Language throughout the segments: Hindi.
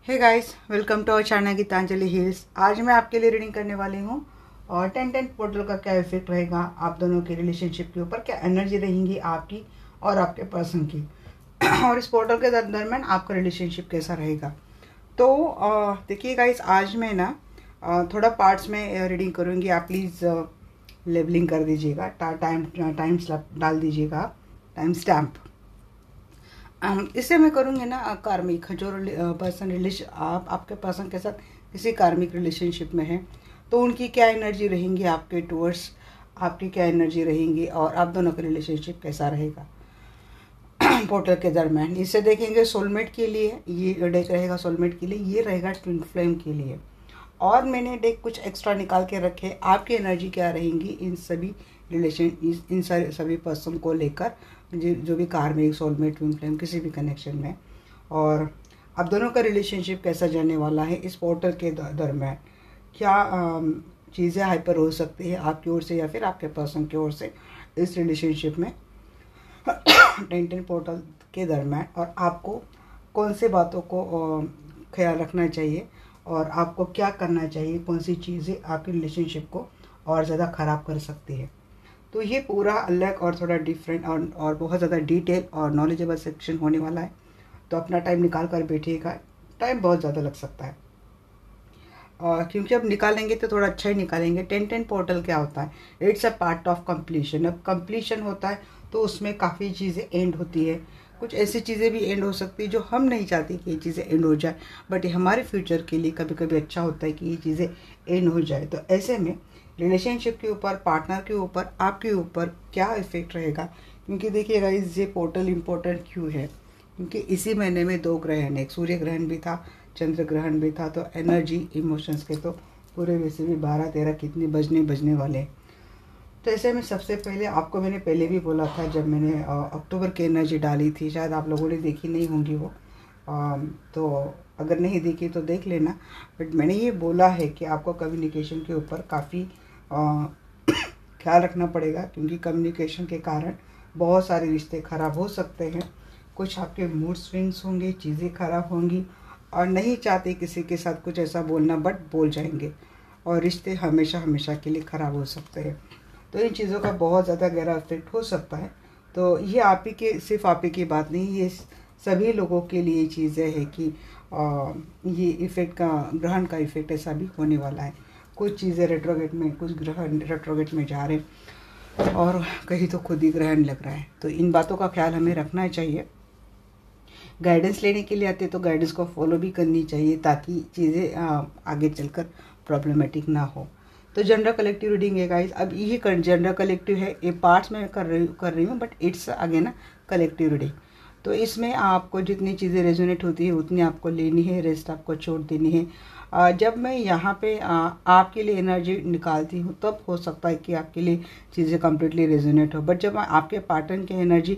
Hey guys, welcome to our channel Geetanjali hills. आज मैं आपके लिए रीडिंग करने वाली हूँ और 10-10 पोर्टल का क्या इफेक्ट रहेगा आप दोनों के रिलेशनशिप के ऊपर, क्या एनर्जी रहेंगी आपकी और आपके पर्सन की और इस पोर्टल के दरम्यान आपका रिलेशनशिप कैसा रहेगा। तो देखिए गाइस, आज मैं ना थोड़ा पार्ट्स में रीडिंग करूँगी। आप प्लीज़ लेबलिंग कर दीजिएगा, टाइम डाल दीजिएगा, टाइम स्टैम्प। इससे मैं करूँगी ना कार्मिक जो पर्सन रिलेशन आपके पर्सन के साथ किसी कार्मिक रिलेशनशिप में है तो उनकी क्या एनर्जी रहेंगी आपके टूवर्ड्स, आपकी क्या एनर्जी रहेंगी और आप दोनों का रिलेशनशिप कैसा रहेगा पोर्टल के दरम्यान। इसे देखेंगे सोलमेट के लिए, ये डेक रहेगा सोलमेट के लिए, ये रहेगा ट्विन फ्लेम के लिए। और मैंने डेक कुछ एक्स्ट्रा निकाल के रखे, आपकी एनर्जी क्या रहेंगी इन सभी इन सभी पर्सन को लेकर, जो भी कार्मिक, सोलमेट, ट्विन फ्लेम, किसी भी कनेक्शन में, और आप दोनों का रिलेशनशिप कैसा जाने वाला है इस पोर्टल के दरम्यान। क्या चीज़ें हाइपर हो सकती है आपकी ओर से या फिर आपके पर्सन की ओर से इस रिलेशनशिप में 10-10 पोर्टल के दरम्यान, और आपको कौन सी बातों को ख्याल रखना चाहिए और आपको क्या करना चाहिए, कौन सी चीज़ें आपके रिलेशनशिप को और ज़्यादा ख़राब कर सकती है। तो ये पूरा अलग और थोड़ा डिफरेंट और बहुत ज़्यादा डिटेल और नॉलेजेबल सेक्शन होने वाला है। तो अपना टाइम निकाल कर बैठिएगा, टाइम बहुत ज़्यादा लग सकता है और क्योंकि अब निकालेंगे तो थोड़ा अच्छा ही निकालेंगे। 10-10 पोर्टल क्या होता है, it's a part of completion. अब कंप्लीशन होता है तो उसमें काफ़ी चीज़ें एंड होती है, कुछ ऐसी चीज़ें भी एंड हो सकती है जो हम नहीं चाहते कि ये चीज़ें एंड हो जाए, बट ये हमारे फ्यूचर के लिए कभी कभी अच्छा होता है कि ये चीज़ें एंड हो जाए। तो ऐसे में रिलेशनशिप के ऊपर, पार्टनर के ऊपर, आपके ऊपर क्या इफेक्ट रहेगा। क्योंकि देखिएगा ये पोर्टल इम्पोर्टेंट क्यों है, क्योंकि इसी महीने में 2 ग्रहण, एक सूर्य ग्रहण भी था, चंद्र ग्रहण भी था। तो एनर्जी, इमोशंस के तो पूरे वैसे भी 12-13 कितने बजने वाले हैं। तो ऐसे में सबसे पहले आपको मैंने पहले भी बोला था, जब मैंने अक्टूबर की एनर्जी डाली थी, शायद आप लोगों ने देखी नहीं होंगी वो, तो अगर नहीं देखी तो देख लेना। बट मैंने ये बोला है कि आपको कम्युनिकेशन के ऊपर काफ़ी ख्याल रखना पड़ेगा, क्योंकि कम्युनिकेशन के कारण बहुत सारे रिश्ते ख़राब हो सकते हैं। कुछ आपके मूड स्विंग्स होंगे, चीज़ें ख़राब होंगी और नहीं चाहते किसी के साथ कुछ ऐसा बोलना, बट बोल जाएंगे और रिश्ते हमेशा के लिए ख़राब हो सकते हैं। तो इन चीज़ों का बहुत ज़्यादा गहरा इफेक्ट हो सकता है। तो ये आप ही के, सिर्फ आप ही की बात नहीं, ये सभी लोगों के लिए चीज़ें हैं कि ये इफेक्ट का, ग्रहण का इफेक्ट ऐसा भी होने वाला है। कुछ चीज़ें रेट्रोगेट में, कुछ ग्रहण रेट्रोगेट में जा रहे हैं और कहीं तो खुद ही ग्रहण लग रहा है। तो इन बातों का ख्याल हमें रखना चाहिए। गाइडेंस लेने के लिए आते तो गाइडेंस को फॉलो भी करनी चाहिए, ताकि चीज़ें आगे चलकर प्रॉब्लमेटिक ना हो। तो जनरल कलेक्टिव रीडिंग है गाइस। अब ये जनरल कलेक्टिव है, ये पार्ट्स में कर रही हूँ, but it's again collective reading. तो इसमें आपको जितनी चीज़ें रेजोनेट होती है उतनी आपको लेनी है, रेस्ट आपको छोड़ देनी है। जब मैं यहाँ पे आपके लिए एनर्जी निकालती हूँ तब हो सकता है कि आपके लिए चीज़ें कम्प्लीटली रेजोनेट हो, बट जब आपके पार्टनर की एनर्जी,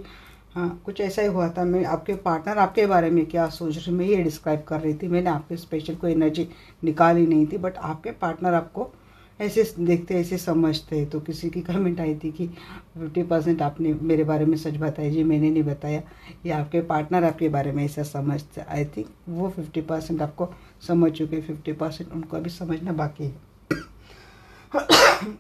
हाँ कुछ ऐसा ही हुआ था। मैं आपके पार्टनर आपके बारे में क्या सोच रही, मैं ये डिस्क्राइब कर रही थी, मैंने आपके स्पेशल कोई एनर्जी निकाली नहीं थी, बट आपके पार्टनर आपको ऐसे देखते, ऐसे समझते। तो किसी की कमेंट आई थी कि 50% आपने मेरे बारे में सच बताया जी, मैंने नहीं बताया, या आपके पार्टनर आपके बारे में ऐसा समझते। आई थिंक वो 50% आपको समझ चुके, 50% उनको अभी समझना बाकी है।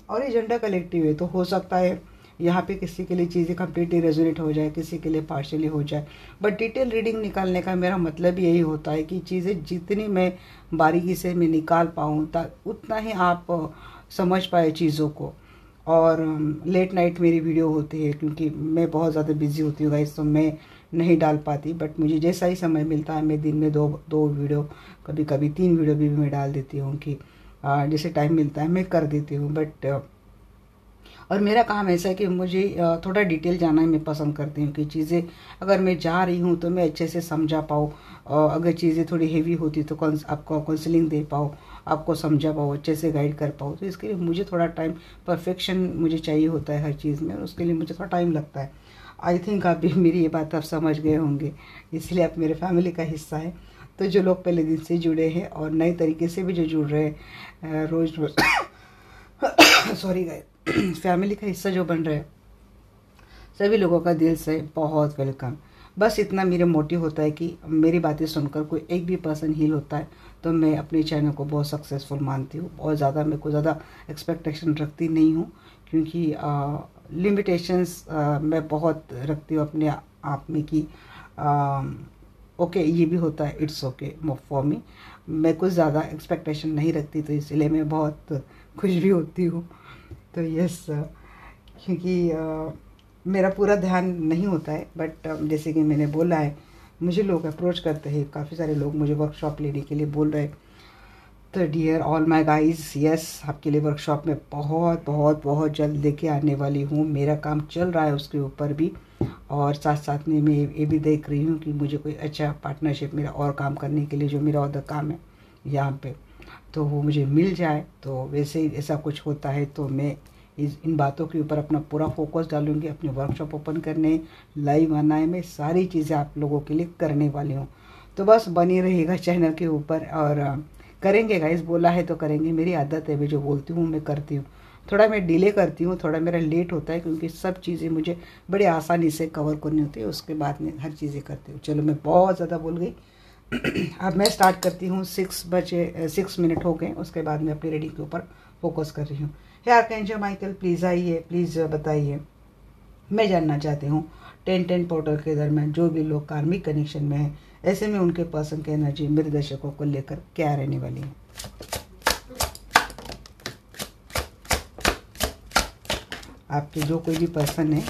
और ये जेंडर कलेक्टिव है, तो हो सकता है यहाँ पे किसी के लिए चीज़ें कम्प्लीटली रेजोनेट हो जाए, किसी के लिए पार्शियली हो जाए। बट डिटेल रीडिंग निकालने का मेरा मतलब यही होता है कि चीज़ें जितनी मैं बारीकी से मैं निकाल पाऊँ उतना ही आप समझ पाए चीज़ों को। और लेट नाइट मेरी वीडियो होती है, क्योंकि मैं बहुत ज़्यादा बिजी होती हूँ गाइस, तो मैं नहीं डाल पाती। बट मुझे जैसा ही समय मिलता है मैं दिन में दो वीडियो, कभी कभी 3 वीडियो भी मैं डाल देती हूँ कि जैसे टाइम मिलता है मैं कर देती हूँ। बट और मेरा काम ऐसा है कि मुझे थोड़ा डिटेल जाना ही मैं पसंद करती हूँ कि चीज़ें अगर मैं जा रही हूँ तो मैं अच्छे से समझा पाऊँ, अगर चीज़ें थोड़ी हेवी होती तो आपको काउंसलिंग दे पाऊँ, आपको समझा पाऊँ, अच्छे से गाइड कर पाऊँ। तो इसके लिए मुझे थोड़ा टाइम, परफेक्शन मुझे चाहिए होता है हर चीज़ में, और उसके लिए मुझे थोड़ा टाइम लगता है। आई थिंक आप भी मेरी ये बात आप समझ गए होंगे, इसलिए आप मेरे फैमिली का हिस्सा है। तो जो लोग पहले दिन से जुड़े हैं और नए तरीके से भी जो जुड़ रहे हैं रोज़ रोज़ सॉरी गाइस, फैमिली का हिस्सा जो बन रहे हैं, सभी लोगों का दिल से बहुत वेलकम। बस इतना मेरे मोटिव होता है कि मेरी बातें सुनकर कोई एक भी पर्सन हील होता है तो मैं अपने चैनल को बहुत सक्सेसफुल मानती हूँ। बहुत ज़्यादा मैं कोई ज़्यादा एक्सपेक्टेशन रखती नहीं हूँ, क्योंकि लिमिटेशंस मैं बहुत रखती हूँ अपने आप में कि ओके ये भी होता है, इट्स ओके फॉर मी। मैं कुछ ज़्यादा एक्सपेक्टेशन नहीं रखती, तो इसलिए मैं बहुत खुश भी होती हूँ। तो यस, क्योंकि मेरा पूरा ध्यान नहीं होता है, बट जैसे कि मैंने बोला है, मुझे लोग अप्रोच करते हैं, काफ़ी सारे लोग मुझे वर्कशॉप लेने के लिए बोल रहे हैं। तो dear all my guys, yes, आपके लिए वर्कशॉप में बहुत बहुत बहुत जल्द लेके आने वाली हूँ। मेरा काम चल रहा है उसके ऊपर भी, और साथ साथ में मैं ये भी देख रही हूँ कि मुझे कोई अच्छा पार्टनरशिप मेरा और काम करने के लिए, जो मेरा अदर काम है यहाँ पे, तो वो मुझे मिल जाए। तो वैसे ही ऐसा कुछ होता है तो मैं इन बातों के ऊपर अपना पूरा फोकस डालूंगी, अपने वर्कशॉप ओपन करने, लाइव आना में सारी चीज़ें आप लोगों के लिए करने वाली हूँ। तो बस बनी रहेगा चैनल के ऊपर, और करेंगे गाइस, बोला है तो करेंगे। मेरी आदत है, मैं जो बोलती हूँ मैं करती हूँ। थोड़ा मैं डिले करती हूँ, थोड़ा मेरा लेट होता है, क्योंकि सब चीज़ें मुझे बड़े आसानी से कवर करनी होती है, उसके बाद में हर चीज़ें करती हूँ। चलो, मैं बहुत ज़्यादा बोल गई। अब मैं स्टार्ट करती हूँ। 6 मिनट हो गए, उसके बाद मैं अपनी रीडिंग के ऊपर फोकस कर रही हूँ। हे आर्कएंजल माइकल, प्लीज़ आइए, प्लीज़ बताइए। मैं जानना चाहती हूँ 10-10 पोर्टल के दरमियान जो भी लोग कार्मिक कनेक्शन में हैं, ऐसे में उनके पर्सन की एनर्जी मेरे दर्शकों को लेकर क्या रहने वाली है। आपके जो कोई भी पर्सन है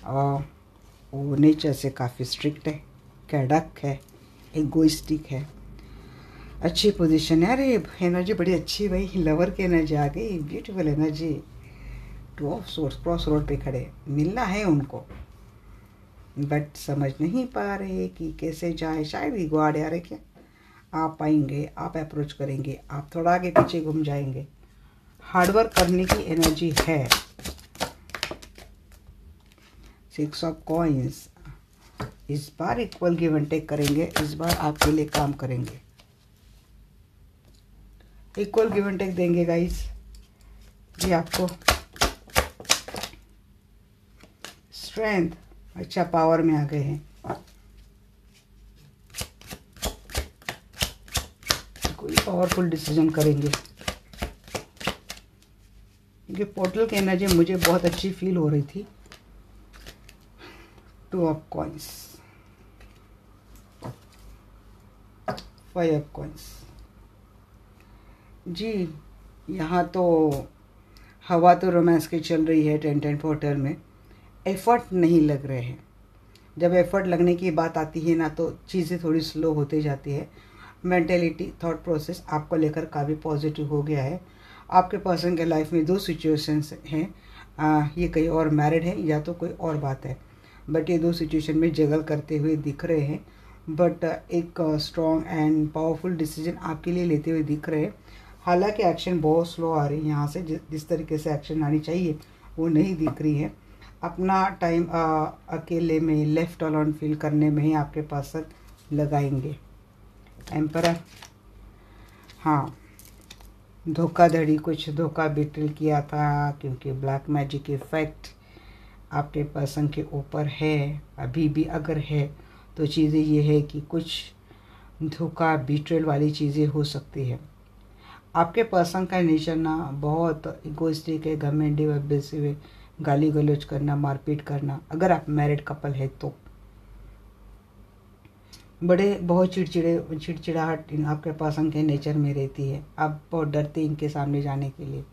वो नेचर से काफ़ी स्ट्रिक्ट है, कैडक है, एगोइस्टिक है, अच्छी पोजीशन है। अरे एनर्जी बड़ी अच्छी भाई, लवर की एनर्जी आ गई, beautiful energy. 2 of source cross road पे खड़े, मिलना है उनको, बट समझ नहीं पा रहे कि कैसे जाए। शायद ईगो आ रहा है क्या। आप आएंगे, आप अप्रोच करेंगे, आप थोड़ा आगे पीछे घूम जाएंगे। हार्डवर्क करने की एनर्जी है। 6 ऑफ कॉइंस, इस बार इक्वल गिव एंड टेक करेंगे, इस बार आपके लिए काम करेंगे, इक्वल गिव एंड टेक देंगे गाइस जी आपको। स्ट्रेंथ, अच्छा पावर में आ गए हैं। कोई पावरफुल डिसीजन करेंगे, क्योंकि पोर्टल की एनर्जी मुझे बहुत अच्छी फील हो रही थी। 2 ऑफ कॉइंस, 5 ऑफ कॉइंस जी। यहाँ तो हवा तो रोमांस की चल रही है 10-10 पोर्टल में। एफर्ट नहीं लग रहे हैं। जब एफर्ट लगने की बात आती है ना, तो चीज़ें थोड़ी स्लो होती जाती है। मेंटेलिटी, थॉट प्रोसेस आपको लेकर काफ़ी पॉजिटिव हो गया है। आपके पर्सन के लाइफ में 2 सिचुएशंस हैं। ये कहीं और मैरिड है या तो कोई और बात है, बट ये 2 सिचुएशन में जगल करते हुए दिख रहे हैं। बट एक स्ट्रॉन्ग एंड पावरफुल डिसीजन आपके लिए लेते हुए दिख रहे हैं। हालांकि एक्शन बहुत स्लो आ रही है यहाँ से, जिस तरीके से एक्शन आनी चाहिए वो नहीं दिख रही है। अपना टाइम अकेले में लेफ्ट अलोन फील करने में ही आपके पर्सन लगाएंगे। एम्परर, हाँ, धोखाधड़ी, कुछ धोखा बिट्रेल किया था, क्योंकि ब्लैक मैजिक इफेक्ट आपके पर्सन के ऊपर है। अभी भी अगर है तो चीज़ें ये है कि कुछ धोखा बिट्रेल वाली चीज़ें हो सकती है। आपके पर्सन का नेचर ना बहुत इगोइस्टिक है, घमंडी, एब्यूसिव, गाली गलौज करना, मारपीट करना। अगर आप मैरिड कपल है तो बहुत चिड़चिड़ाहट आपके पर्सन के नेचर में रहती है। आप बहुत डरते इनके सामने जाने के लिए,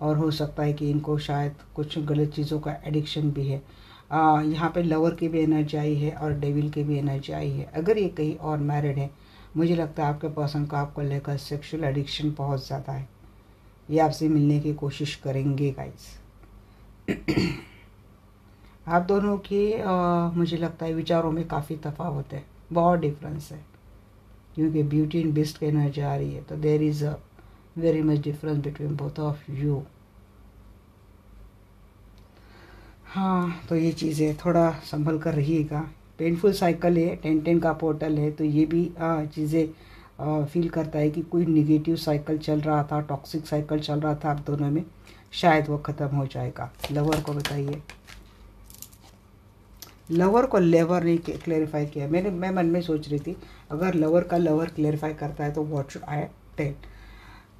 और हो सकता है कि इनको शायद कुछ गलत चीज़ों का एडिक्शन भी है। यहाँ पे लवर की भी एनर्जी आई है और डेविल की भी एनर्जी आई है। अगर ये कहीं और मैरिड है, मुझे लगता है आपके पर्सन को आपको लेकर सेक्सुअल एडिक्शन बहुत ज़्यादा है। ये आपसे मिलने की कोशिश करेंगे गाइस। आप दोनों की मुझे लगता है विचारों में काफ़ी तफावत है, बहुत डिफरेंस है, क्योंकि ब्यूटी एंड बेस्ट की एनर्जी आ रही है। तो there is a very much difference between both of you. हाँ, तो ये चीज़ें थोड़ा संभल कर रहिएगा। पेनफुल साइकिल है, 10-10 का पोर्टल है, तो ये भी चीज़ें फील करता है कि कोई निगेटिव साइकिल चल रहा था, टॉक्सिक साइकिल चल रहा था आप दोनों में, शायद वो ख़त्म हो जाएगा। लवर को बताइए, लवर को लेवर नहीं क्लेरिफाई किया। मैं मन में सोच रही थी अगर लवर का लवर क्लेरिफाई करता है तो व्हाट शुड आई टेल।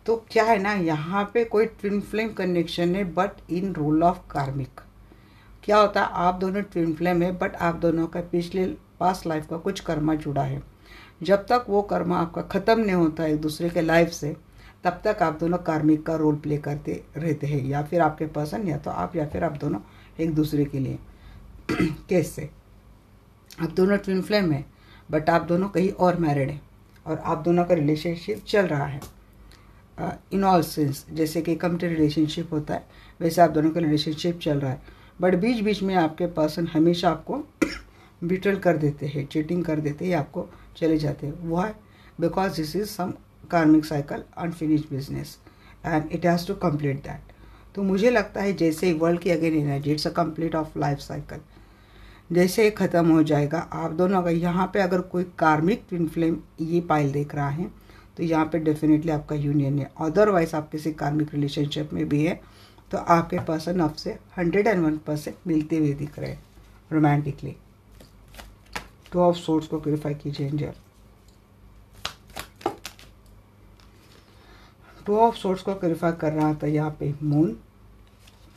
तो क्या है ना, यहाँ पे कोई ट्विन फ्लेम कनेक्शन है but in role of karmic. क्या होता है, आप दोनों ट्विन फ्लेम है बट आप दोनों का पिछले पास्ट लाइफ का कुछ कर्मा जुड़ा है। जब तक वो कर्मा आपका ख़त्म नहीं होता एक दूसरे के लाइफ से, तब तक आप दोनों कार्मिक का रोल प्ले करते रहते हैं, या फिर आपके पर्सन या तो आप या फिर आप दोनों एक दूसरे के लिए। कैसे आप दोनों ट्विन फ्लेम है बट आप दोनों कहीं और मैरिड हैं और आप दोनों का रिलेशनशिप चल रहा है इन ऑल सेंस। जैसे कि कमिटेड रिलेशनशिप होता है वैसे आप दोनों का रिलेशनशिप चल रहा है, बट बीच बीच में आपके पर्सन हमेशा आपको बिट्रेल कर देते हैं, चीटिंग कर देते हैं, आपको चले जाते हैं। Why? Because this is some karmic cycle unfinished business and it has to complete that. तो मुझे लगता है जैसे वर्ल्ड की again energy, it's a complete of life cycle, जैसे ख़त्म हो जाएगा आप दोनों। अगर यहाँ पे अगर कोई कार्मिक ट्विन फ्लेम ये पाइल देख रहा है तो यहाँ पे डेफिनेटली आपका यूनियन है। अदरवाइज आप किसी कार्मिक रिलेशनशिप में भी है तो आपके पर्सन आपसे 101% मिलते हुए दिख रहे हैं रोमांटिकली। टू ऑफ सोर्ड्स को क्लियरिफाई कीजिए एंजल। टू ऑफ सोर्ड्स को क्लियरिफाई कर रहा था यहाँ पे moon,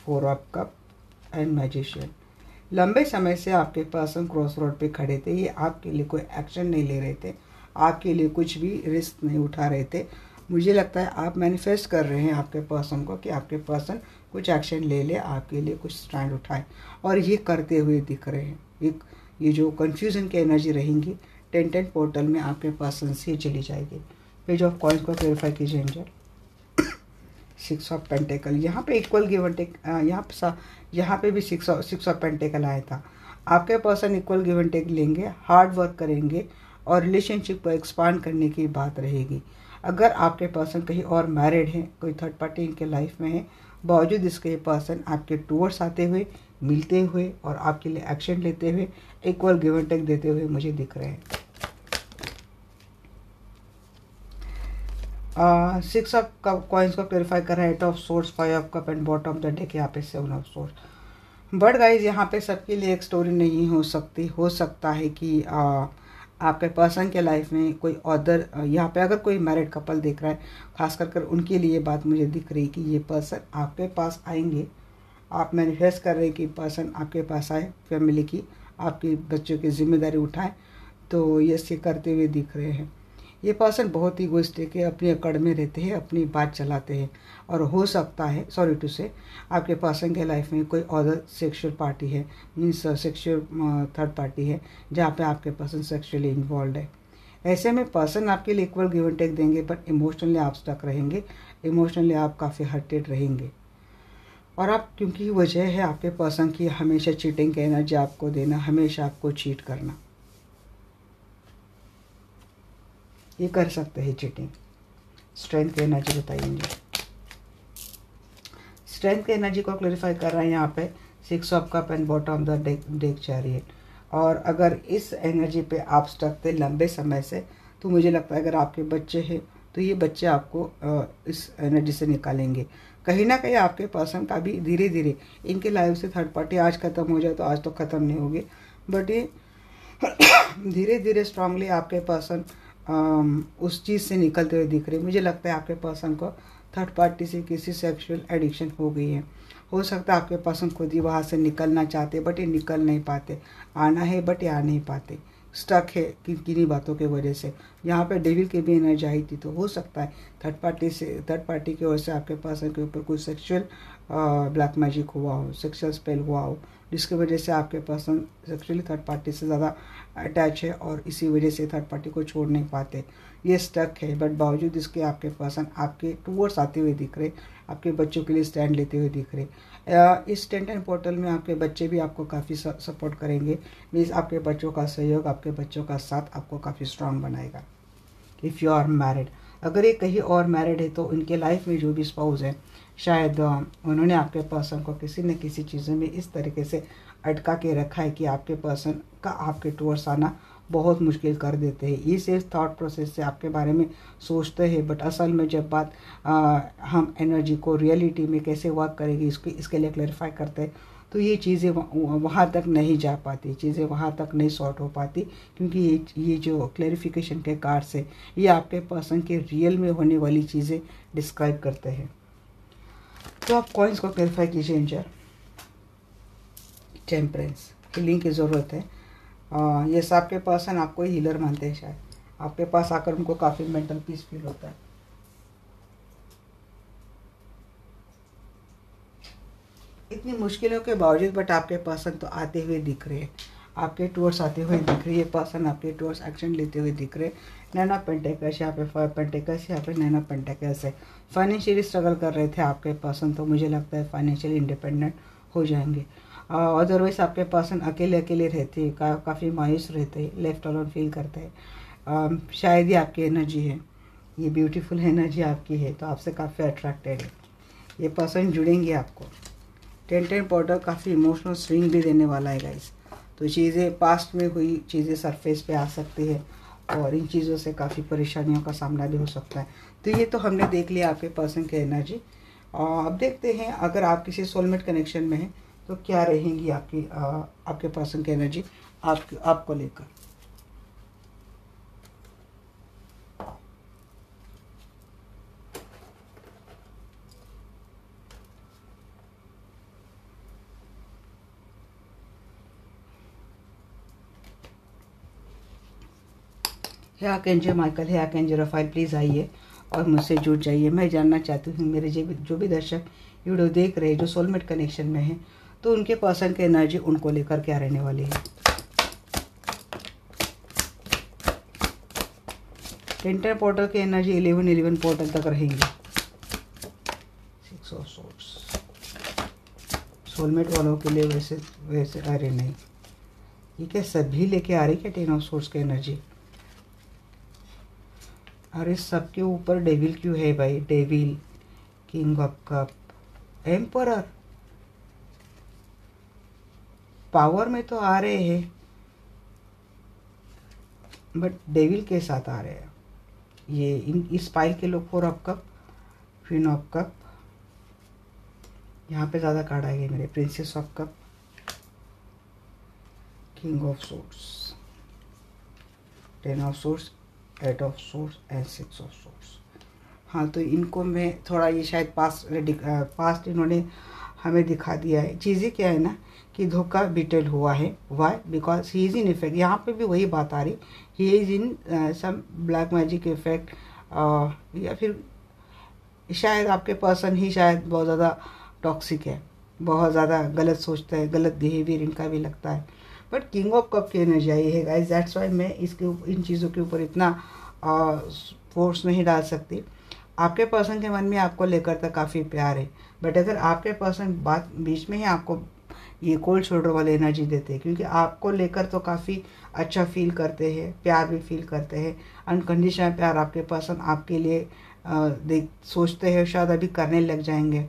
4 of cup and magician. लंबे समय से आपके पर्सन क्रॉस रोड पे खड़े थे, ये आपके लिए कोई एक्शन नहीं ले रहे थे, आपके लिए कुछ भी रिस्क नहीं उठा रहे थे। मुझे लगता है आप मैनिफेस्ट कर रहे हैं आपके पर्सन को कि आपके पर्सन कुछ एक्शन ले ले, आपके लिए कुछ स्टैंड उठाए, और ये करते हुए दिख रहे हैं। ये जो कन्फ्यूज़न की एनर्जी रहेंगी 10 पोर्टल में आपके पर्सन से चली जाएगी। पेज ऑफ कॉइन्स को क्लेरिफाई कीजिए एंजल। 6 ऑफ पेंटिकल, यहाँ पे इक्वल गिव एंड टेक, यहाँ पे भी 6 ऑफ पेंटिकल आया था। आपके person equal give and take लेंगे, हार्ड वर्क करेंगे और रिलेशनशिप को एक्सपांड करने की बात रहेगी। अगर आपके पर्सन कहीं और मैरिड हैं, कोई थर्ड पार्टी इनके लाइफ में है, बावजूद इसके ये पर्सन आपके टूवर्ड्स आते हुए, मिलते हुए और आपके लिए एक्शन लेते हुए, इक्वल गिव एंड टेक देते हुए मुझे दिख रहे हैं। 6 ऑफ कॉइन्स को क्लेरिफाई कर रहा है, 8 of source, 5 of cup and bottom of the deck यहाँ पे 7 ऑफ सोर्स। बट गाइज यहाँ पे सबके लिए एक स्टोरी नहीं हो सकती। हो सकता है कि आपके पर्सन के लाइफ में कोई अदर, यहाँ पे अगर कोई मैरिड कपल देख रहा है, खास कर उनके लिए बात मुझे दिख रही कि ये पर्सन आपके पास आएंगे। आप मैनिफेस्ट कर रहे हैं कि पर्सन आपके पास आए, फैमिली की, आपके बच्चों की जिम्मेदारी उठाएं, तो ये करते हुए दिख रहे हैं। ये पर्सन बहुत ही इगोइस्टिक है, अपनी अकड़ में रहते हैं, अपनी बात चलाते हैं, और हो सकता है, सॉरी टू से, आपके पर्सन के लाइफ में कोई अदर सेक्सुअल पार्टी है, मीन्स सेक्सुअल थर्ड पार्टी है जहाँ पे आपके पर्सन सेक्सुअली इन्वॉल्व है। ऐसे में पर्सन आपके लिए इक्वल गिव एंड टेक देंगे, बट इमोशनली आप स्टक रहेंगे, इमोशनली आप काफ़ी हर्टेड रहेंगे। और आप, क्योंकि वजह है आपके पर्सन की हमेशा चीटिंग की एनर्जी आपको देना, हमेशा आपको चीट करना, ये कर सकते हैं चीटिंग। स्ट्रेंथ की एनर्जी बताइए। स्ट्रेंथ की एनर्जी को क्लैरिफाई कर रहा है यहाँ पे 6 of cup and bottom of the deck chariot. और अगर इस एनर्जी पे आप स्टक थे लंबे समय से, तो मुझे लगता है अगर आपके बच्चे हैं तो ये बच्चे आपको इस एनर्जी से निकालेंगे। कहीं ना कहीं आपके पर्सन का भी धीरे धीरे इनके लाइफ से थर्ड पार्टी आज ख़त्म हो जाए तो आज तो ख़त्म नहीं होगी, बट ये धीरे धीरे स्ट्रांगली आपके पर्सन उस चीज़ से निकलते हुए दिख रहे। मुझे लगता है आपके पर्सन को थर्ड पार्टी से किसी सेक्सुअल एडिक्शन हो गई है। हो सकता है आपके पर्सन खुद ही वहाँ से निकलना चाहते बट ये निकल नहीं पाते, आना है बट ये आ नहीं पाते, स्टक है किन्हीं बातों की वजह से। यहाँ पे डेविल की भी एनर्जी आई थी, तो हो सकता है थर्ड पार्टी की ओर से आपके पर्सन के ऊपर कोई सेक्सुअल ब्लैक मैजिक हुआ हो, सेक्सुअल स्पेल हुआ हो, जिसकी वजह से आपके पर्सन सेक्सुअली थर्ड पार्टी से ज़्यादा अटैच है और इसी वजह से थर्ड पार्टी को छोड़ नहीं पाते, ये स्टक है। बट बावजूद इसके आपके पर्सन आपके टूवर्ड्स आते हुए दिख रहे, आपके बच्चों के लिए स्टैंड लेते हुए दिख रहे। इस 10 पोर्टल में आपके बच्चे भी आपको काफ़ी सपोर्ट करेंगे। मीन्स आपके बच्चों का सहयोग, आपके बच्चों का साथ आपको काफ़ी स्ट्रांग बनाएगा। इफ़ यू आर मैरिड, अगर ये कहीं और मैरिड है तो इनके लाइफ में जो भी स्पाउस है, शायद उन्होंने आपके पर्सन को किसी न किसी चीज़ों में इस तरीके से अटका के रखा है कि आपके पर्सन का आपके टूवर्ड्स आना बहुत मुश्किल कर देते हैं। ये सिर्फ थॉट प्रोसेस से आपके बारे में सोचते हैं, बट असल में जब बात हम एनर्जी को रियलिटी में कैसे वर्क करेगी इसके लिए क्लैरिफाई करते हैं, तो ये चीज़ें वहाँ तक नहीं जा पाती, चीज़ें वहाँ तक नहीं सॉर्ट हो पाती, क्योंकि ये जो क्लैरिफिकेशन के कार्ड्स है ये आपके पर्सन के रियल में होने वाली चीज़ें डिस्क्राइब करते हैं। तो आप कॉइन्स को क्लैरिफाई कीजिए एंजल। टेम्परेंस, हीलिंग की ज़रूरत है। ये आपके पर्सन आपको ही हीलर मानते हैं, शायद आपके पास आकर उनको काफ़ी मेंटल पीस फील होता है। इतनी मुश्किलों के बावजूद बट आपके पर्सन तो आते हुए दिख रहे हैं, आपके टूवर्ड्स आते हुए दिख रही है, पर्सन आपके टूवर्ड्स एक्शन लेते हुए दिख रहे हैं। नाइन ऑफ पेंटिकल्स यहाँ पे, 5 पेंटिकल्स यहाँ पे, 9 ऑफ पेंटिकल्स है। फाइनेंशियली स्ट्रगल कर रहे थे आपके पर्सन, तो मुझे लगता है फाइनेंशियली इंडिपेंडेंट हो जाएंगे। अदरवाइज आपके पर्सन अकेले अकेले रहते, काफ़ी मायूस रहते, लेफ्ट अलोन फील करते हैं। शायद ही आपकी एनर्जी है, ये ब्यूटीफुल एनर्जी आपकी है, तो आपसे काफ़ी अट्रैक्टेड है। ये पर्सन जुड़ेंगे आपको। 10 पोर्टल काफ़ी इमोशनल स्विंग भी देने वाला है गाइस। तो चीज़ें पास्ट में हुई चीज़ें सरफेस पे आ सकती है और इन चीज़ों से काफ़ी परेशानियों का सामना भी हो सकता है। तो ये तो हमने देख लिया आपके पर्सन की एनर्जी। अब देखते हैं अगर आप किसी सोलमेट कनेक्शन में हैं तो क्या रहेंगी आपके पर्सन की एनर्जी आपको लेकर। है आर्कएंजल माइकल, है आर्कएंजल रफाइल, प्लीज़ आइए और मुझसे जुड़ जाइए। मैं जानना चाहती हूँ मेरे जो भी दर्शक वीडियो देख रहे हैं जो सोलमेट कनेक्शन में हैं, तो उनके पर्सन की एनर्जी उनको लेकर क्या रहने वाली है। 10 पोर्टल की एनर्जी 11 पोर्टल तक रहेंगी। 6 ऑफ सोर्ड्स सोलमेट वालों के लिए वैसे अरे नहीं, ये क्या सभी लेके आ रही क्या 10 ऑफ सोर्ड्स की एनर्जी। अरे सबके ऊपर डेविल क्यों है भाई, devil, king of cup, emperor, power में तो आ रहे हैं बट डेविल के साथ आ रहे हैं। ये इस पाइल के लोग 4 of cup, queen of cup, यहाँ पे ज़्यादा कार्ड आएंगे मेरे, princess of cup, king of swords, 10 of swords, 8 of swords and 6 of swords. हाँ, तो इनको मैं थोड़ा, ये शायद पास्ट इन्होंने हमें दिखा दिया है। चीज़ें क्या है ना कि धोखा बिटेल हुआ है। Why? Because he is in effect, यहाँ पे भी वही बात आ रही, he is in some black magic effect, या फिर शायद आपके पर्सन ही शायद बहुत ज़्यादा टॉक्सिक है, बहुत ज़्यादा गलत सोचता है, गलत बिहेवियर इनका भी लगता है। बट किंग ऑफ कप की एनर्जी आई है गाइस, दैट्स वाई मैं इन चीज़ों के ऊपर इतना फोर्स नहीं डाल सकती। आपके पर्सन के मन में आपको लेकर तो काफ़ी प्यार है, बट अगर आपके पर्सन बात बीच में ही आपको ये कोल्ड शोल्डर वाली एनर्जी देते हैं, क्योंकि आपको लेकर तो काफ़ी अच्छा फील करते हैं, प्यार भी फील करते हैं, अनकंडीशनल प्यार आपके पर्सन आपके लिए सोचते हैं, शायद अभी करने लग जाएंगे।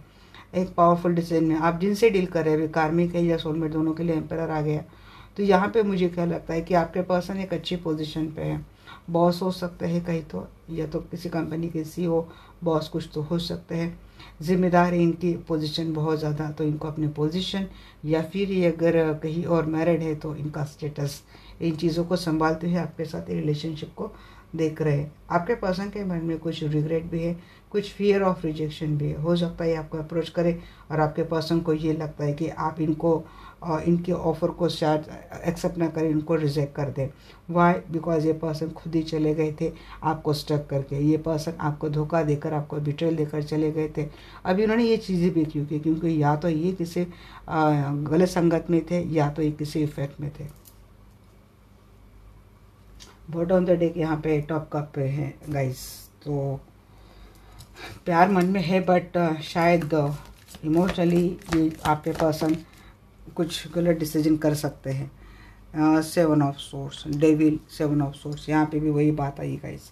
एक पावरफुल डिसीजन में आप जिनसे डील कर रहे हैं, कार्मिक है या सोलमेट, दोनों के लिए एम्परर आ गया। तो यहाँ पे मुझे क्या लगता है कि आपके पर्सन एक अच्छी पोजीशन पे है, बॉस हो सकते हैं कहीं तो, या तो किसी कंपनी के CEO बॉस कुछ तो हो सकते हैं, जिम्मेदार है इनकी पोजीशन बहुत ज़्यादा, तो इनको अपनी पोजीशन, या फिर ये अगर कहीं और मैरिड है तो इनका स्टेटस, इन चीज़ों को संभालते हुए आपके साथ रिलेशनशिप को देख रहे हैं। आपके पर्सन के मन में कुछ रिग्रेट भी है, कुछ फियर ऑफ रिजेक्शन भी है। हो सकता है आपको अप्रोच करे और आपके पर्सन को ये लगता है कि आप इनके ऑफ़र को शायद एक्सेप्ट ना करें, इनको रिजेक्ट कर दें। वाई? बिकॉज ये पर्सन खुद ही चले गए थे आपको स्टक करके, ये पर्सन आपको धोखा देकर, आपको बिट्रेल देकर चले गए थे। अब इन्होंने ये चीज़ें भी क्योंकि या तो ये किसी गलत संगत में थे, या तो ये किसी इफेक्ट में थे। बॉटम ऑफ द डेक यहाँ पे टॉप कप पे है गाइस, तो प्यार मन में है बट शायद इमोशनली ये आपके पर्सन कुछ गलत डिसीजन कर सकते हैं। 7 of source, devil, 7 of swords, यहाँ पे भी वही बात आई गाइस,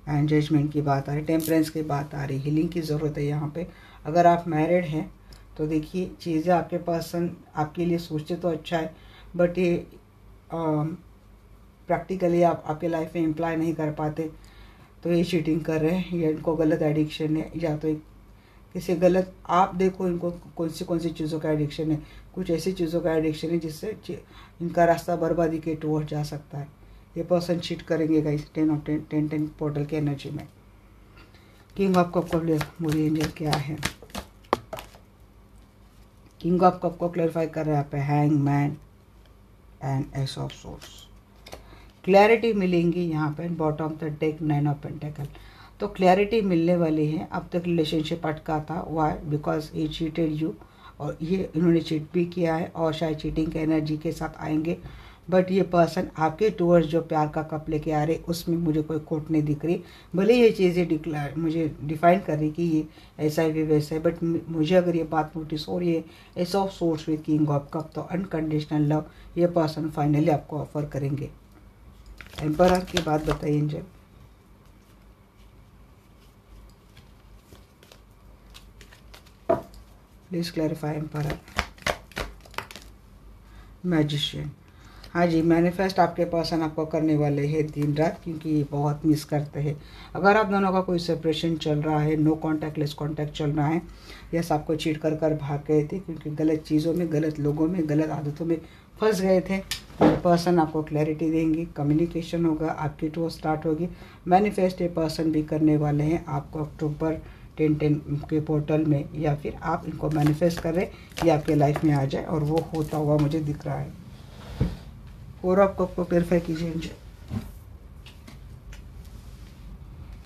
एंड जजमेंट की बात आ रही, टेम्परेंस की बात आ रही, हीलिंग की ज़रूरत है यहाँ पे। अगर आप मैरिड हैं तो देखिए चीज़ें आपके पर्सन आपके लिए सोचते तो अच्छा है, बट ये प्रैक्टिकली आपके लाइफ में इम्प्लाई नहीं कर पाते, तो ये चीटिंग कर रहे हैं, या इनको गलत एडिक्शन है, या तो किसी गलत, आप देखो इनको कौन सी चीज़ों का एडिक्शन है, कुछ ऐसी चीज़ों का एडिक्शन है जिससे इनका रास्ता बर्बादी के टूवर्ड जा सकता है। ये पर्सन चीट करेंगे गाइस 10 पोर्टल की एनर्जी में। किंग ऑफ कप को मुझे एंजल क्या है, किंग ऑफ कप को क्लैरिफाई कर रहे हैं यहाँ पे hang man and S of source. Clarity मिलेंगी यहाँ पे bottom of the deck 9 of pentacle. तो क्लैरिटी मिलने वाली है। अब तक रिलेशनशिप अटका था, Y because he cheated you, और ये इन्होंने चीट भी किया है और शायद चीटिंग के एनर्जी के साथ आएंगे। बट ये पर्सन आपके टूवर्ड्स जो प्यार का कप लेके आ रहे, उसमें मुझे कोई खोट नहीं दिख रही। भले ये चीज़ें मुझे डिफाइन कर रही कि ये ऐसा है भी वैसा है, बट मुझे अगर ये बात नोटिस हो रही है S of source with king of cup, तो अनकंडीशनल लव ये पर्सन फाइनली आपको ऑफर करेंगे। एम्परर की बात बताइए angel. Please clarify emperor. Magician, हाँ जी, मैनिफेस्ट आपके पर्सन आपको करने वाले हैं दिन रात, क्योंकि ये बहुत मिस करते हैं। अगर आप दोनों का कोई सेपरेशन चल रहा है, नो कॉन्टैक्ट लेस कॉन्टैक्ट चल रहा है, यस आपको चीट कर कर भाग गए थे क्योंकि गलत चीज़ों में, गलत लोगों में, गलत आदतों में फंस गए थे, तो ये पर्सन आपको क्लैरिटी देंगे, कम्युनिकेशन होगा, आपकी टूर स्टार्ट होगी। मैनिफेस्ट ये पर्सन भी करने वाले हैं आपको अक्टूबर 10 के पोर्टल में, या फिर आप इनको मैनिफेस्ट कर रहे कि आपके लाइफ में आ जाए, और वो होता हुआ मुझे दिख रहा है। और आपको क्लैरिफाई कीजिए।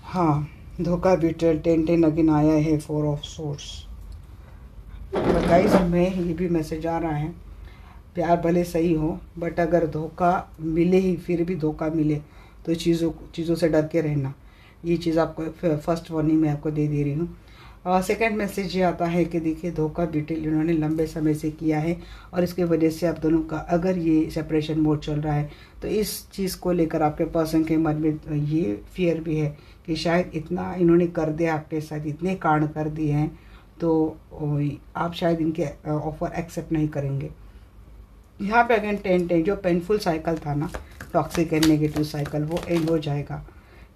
हाँ, धोखा बिट्रेल 10 अगेन आया है 4 ऑफ सोर्स। गाइस में ये भी मैसेज आ रहा है, प्यार भले सही हो बट अगर धोखा मिले ही, फिर भी धोखा मिले तो चीज़ों से डर के रहना। ये चीज़ आपको फर्स्ट वार्निंग में आपको दे रही हूँ। सेकंड मैसेज ये आता है कि देखिए धोखा बिट्रेल इन्होंने लंबे समय से किया है, और इसके वजह से आप दोनों का अगर ये सेपरेशन मोड चल रहा है, तो इस चीज़ को लेकर आपके पर्सन के मन में ये फियर भी है कि शायद इतना इन्होंने कर दिया आपके साथ, इतने कांड कर दिए हैं, तो आप शायद इनके ऑफर एक्सेप्ट नहीं करेंगे। यहाँ पे अगेन 10 जो पेनफुल साइकिल था ना, टॉक्सिक एंड नेगेटिव साइकिल, वो एंड हो जाएगा।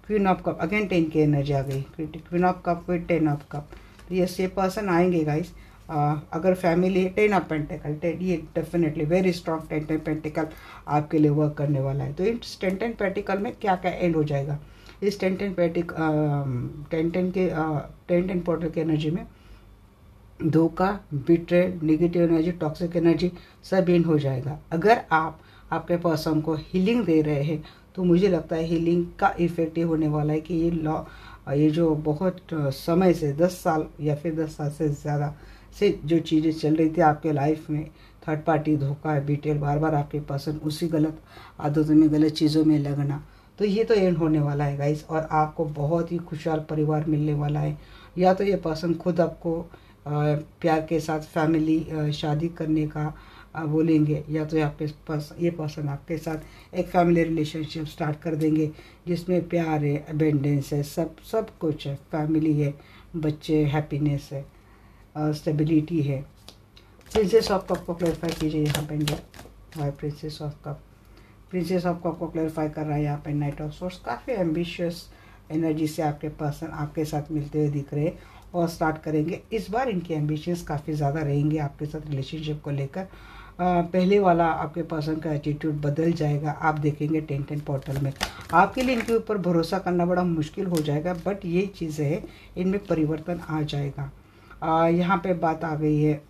क्वीन ऑफ कप अगेन 10 की एनर्जी आ गई, queen of cup with 10 of cup. तो ये पर्सन आएंगे गाइस। अगर फैमिली 10 ऑफ पेंटिकल, ये डेफिनेटली वेरी स्ट्रॉन्ग 10 पेंटिकल आपके लिए वर्क करने वाला है। तो इस 10 पेंटिकल में क्या क्या एंड हो जाएगा, इस 10 पोर्टल की एनर्जी में धोखा, betrayal, negative energy, toxic energy सब एंड हो जाएगा। अगर आप आपके पर्सन को हीलिंग दे रहे हैं, तो मुझे लगता है हीलिंग का इफेक्ट ये होने वाला है कि ये जो बहुत समय से 10 साल या फिर 10 साल से ज़्यादा से जो चीज़ें चल रही थी आपके लाइफ में, थर्ड पार्टी धोखा, बिट्रेल, बार बार आपके पर्सन उसी गलत आदतों में, गलत चीज़ों में लगना, तो ये तो एंड होने वाला है गाइस। और आपको बहुत ही खुशहाल परिवार मिलने वाला है। या तो ये पर्सन खुद आपको प्यार के साथ फैमिली शादी करने का बोलेंगे, या तो ये पर्सन आपके साथ एक फैमिली रिलेशनशिप स्टार्ट कर देंगे जिसमें प्यार है, अबेंडेंस है, सब कुछ है, फैमिली है, बच्चे, हैप्पीनेस है, स्टेबिलिटी है। प्रिंसेस ऑफ कप को क्लैरिफाई कीजिए यहाँ पे why princess of cup. Princess of cup को क्लैरिफाई कर रहा है यहाँ पे नाइट ऑफ सोर्स। काफ़ी एम्बिशियस एनर्जी से आपके पर्सन आपके साथ मिलते हुए दिख रहे हैं और स्टार्ट करेंगे। इस बार इनके एम्बिशंस काफ़ी ज़्यादा रहेंगे आपके साथ रिलेशनशिप को लेकर। पहले वाला आपके पर्सन का एटीट्यूड बदल जाएगा, आप देखेंगे 10 पोर्टल में। आपके लिए इनके ऊपर भरोसा करना बड़ा मुश्किल हो जाएगा, बट ये चीज़ें हैं, इनमें परिवर्तन आ जाएगा। यहाँ पे बात आ गई है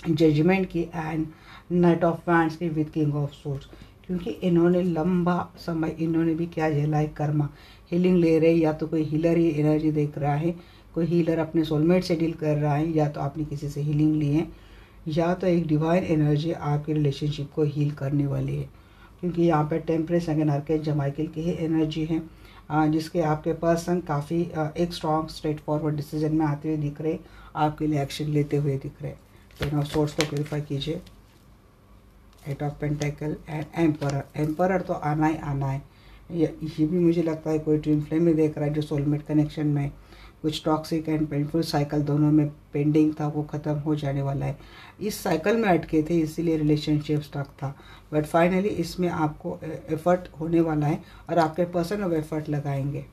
जजमेंट की एंड नाइट ऑफ वैंड्स की विद किंग ऑफ सोर्स, क्योंकि इन्होंने लंबा समय इन्होंने भी क्या झेला है, कर्मा। हीलिंग ले रहे, या तो कोई हीलर ही एनर्जी देख रहा है, कोई हीलर अपने सोलमेट से डील कर रहा है, या तो आपने किसी से हीलिंग ली है, या तो एक डिवाइन एनर्जी आपके रिलेशनशिप को हील करने वाली है। क्योंकि यहाँ पे टेम्परेस अगेन आर्कएंजल माइकल की ही एनर्जी है, जिसके आपके पर्सन काफ़ी एक स्ट्रॉन्ग स्ट्रेट फॉरवर्ड डिसीजन में आते हुए दिख रहे, आपके लिए एक्शन लेते हुए दिख रहे। टेन ऑफ सोर्स को प्योरीफाई कीजिए। 8 of pentacle and emperor. Emperor तो आना ही आना है। ये भी मुझे लगता है कोई ट्विन फ्लेम में देख रहा है जो सोलमेट कनेक्शन में। कुछ टॉक्सिक एंड पेनफुल साइकिल दोनों में पेंडिंग था, वो ख़त्म हो जाने वाला है। इस साइकिल में अटके थे, इसीलिए रिलेशनशिप स्टक था, बट फाइनली इसमें आपको एफर्ट होने वाला है और आपके पर्सन अब एफर्ट लगाएंगे।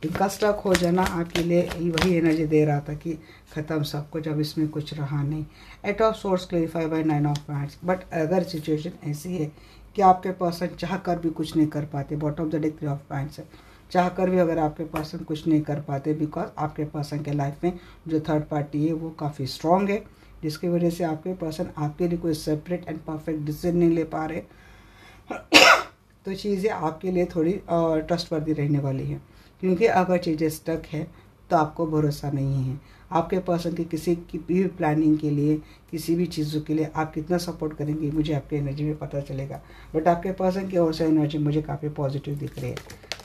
इनका स्टक हो जाना आपके लिए वही एनर्जी दे रहा था कि ख़त्म सब कुछ, अब इसमें कुछ रहा नहीं। Eight of swords clarify by 9 of wands. But अगर सिचुएशन ऐसी है कि आपके पर्सन चाह कर भी कुछ नहीं कर पाते, bottom of the deck 3 of wands है, चाह कर भी अगर आपके पर्सन कुछ नहीं कर पाते, बिकॉज आपके पर्सन के लाइफ में जो थर्ड पार्टी है वो काफ़ी स्ट्रॉन्ग है, जिसकी वजह से आपके पर्सन आपके लिए कोई सेपरेट एंड परफेक्ट डिसीजन नहीं ले पा रहे। तो चीज़ें आपके लिए थोड़ी ट्रस्टवर्दी रहने वाली है, क्योंकि अगर चीज़ें स्टक है तो आपको भरोसा नहीं है। आपके पर्सन की किसी की भी प्लानिंग के लिए, किसी भी चीज़ों के लिए आप कितना सपोर्ट करेंगे मुझे आपकी एनर्जी में पता चलेगा। बट आपके पर्सन की ओर से एनर्जी मुझे काफ़ी पॉजिटिव दिख रही है।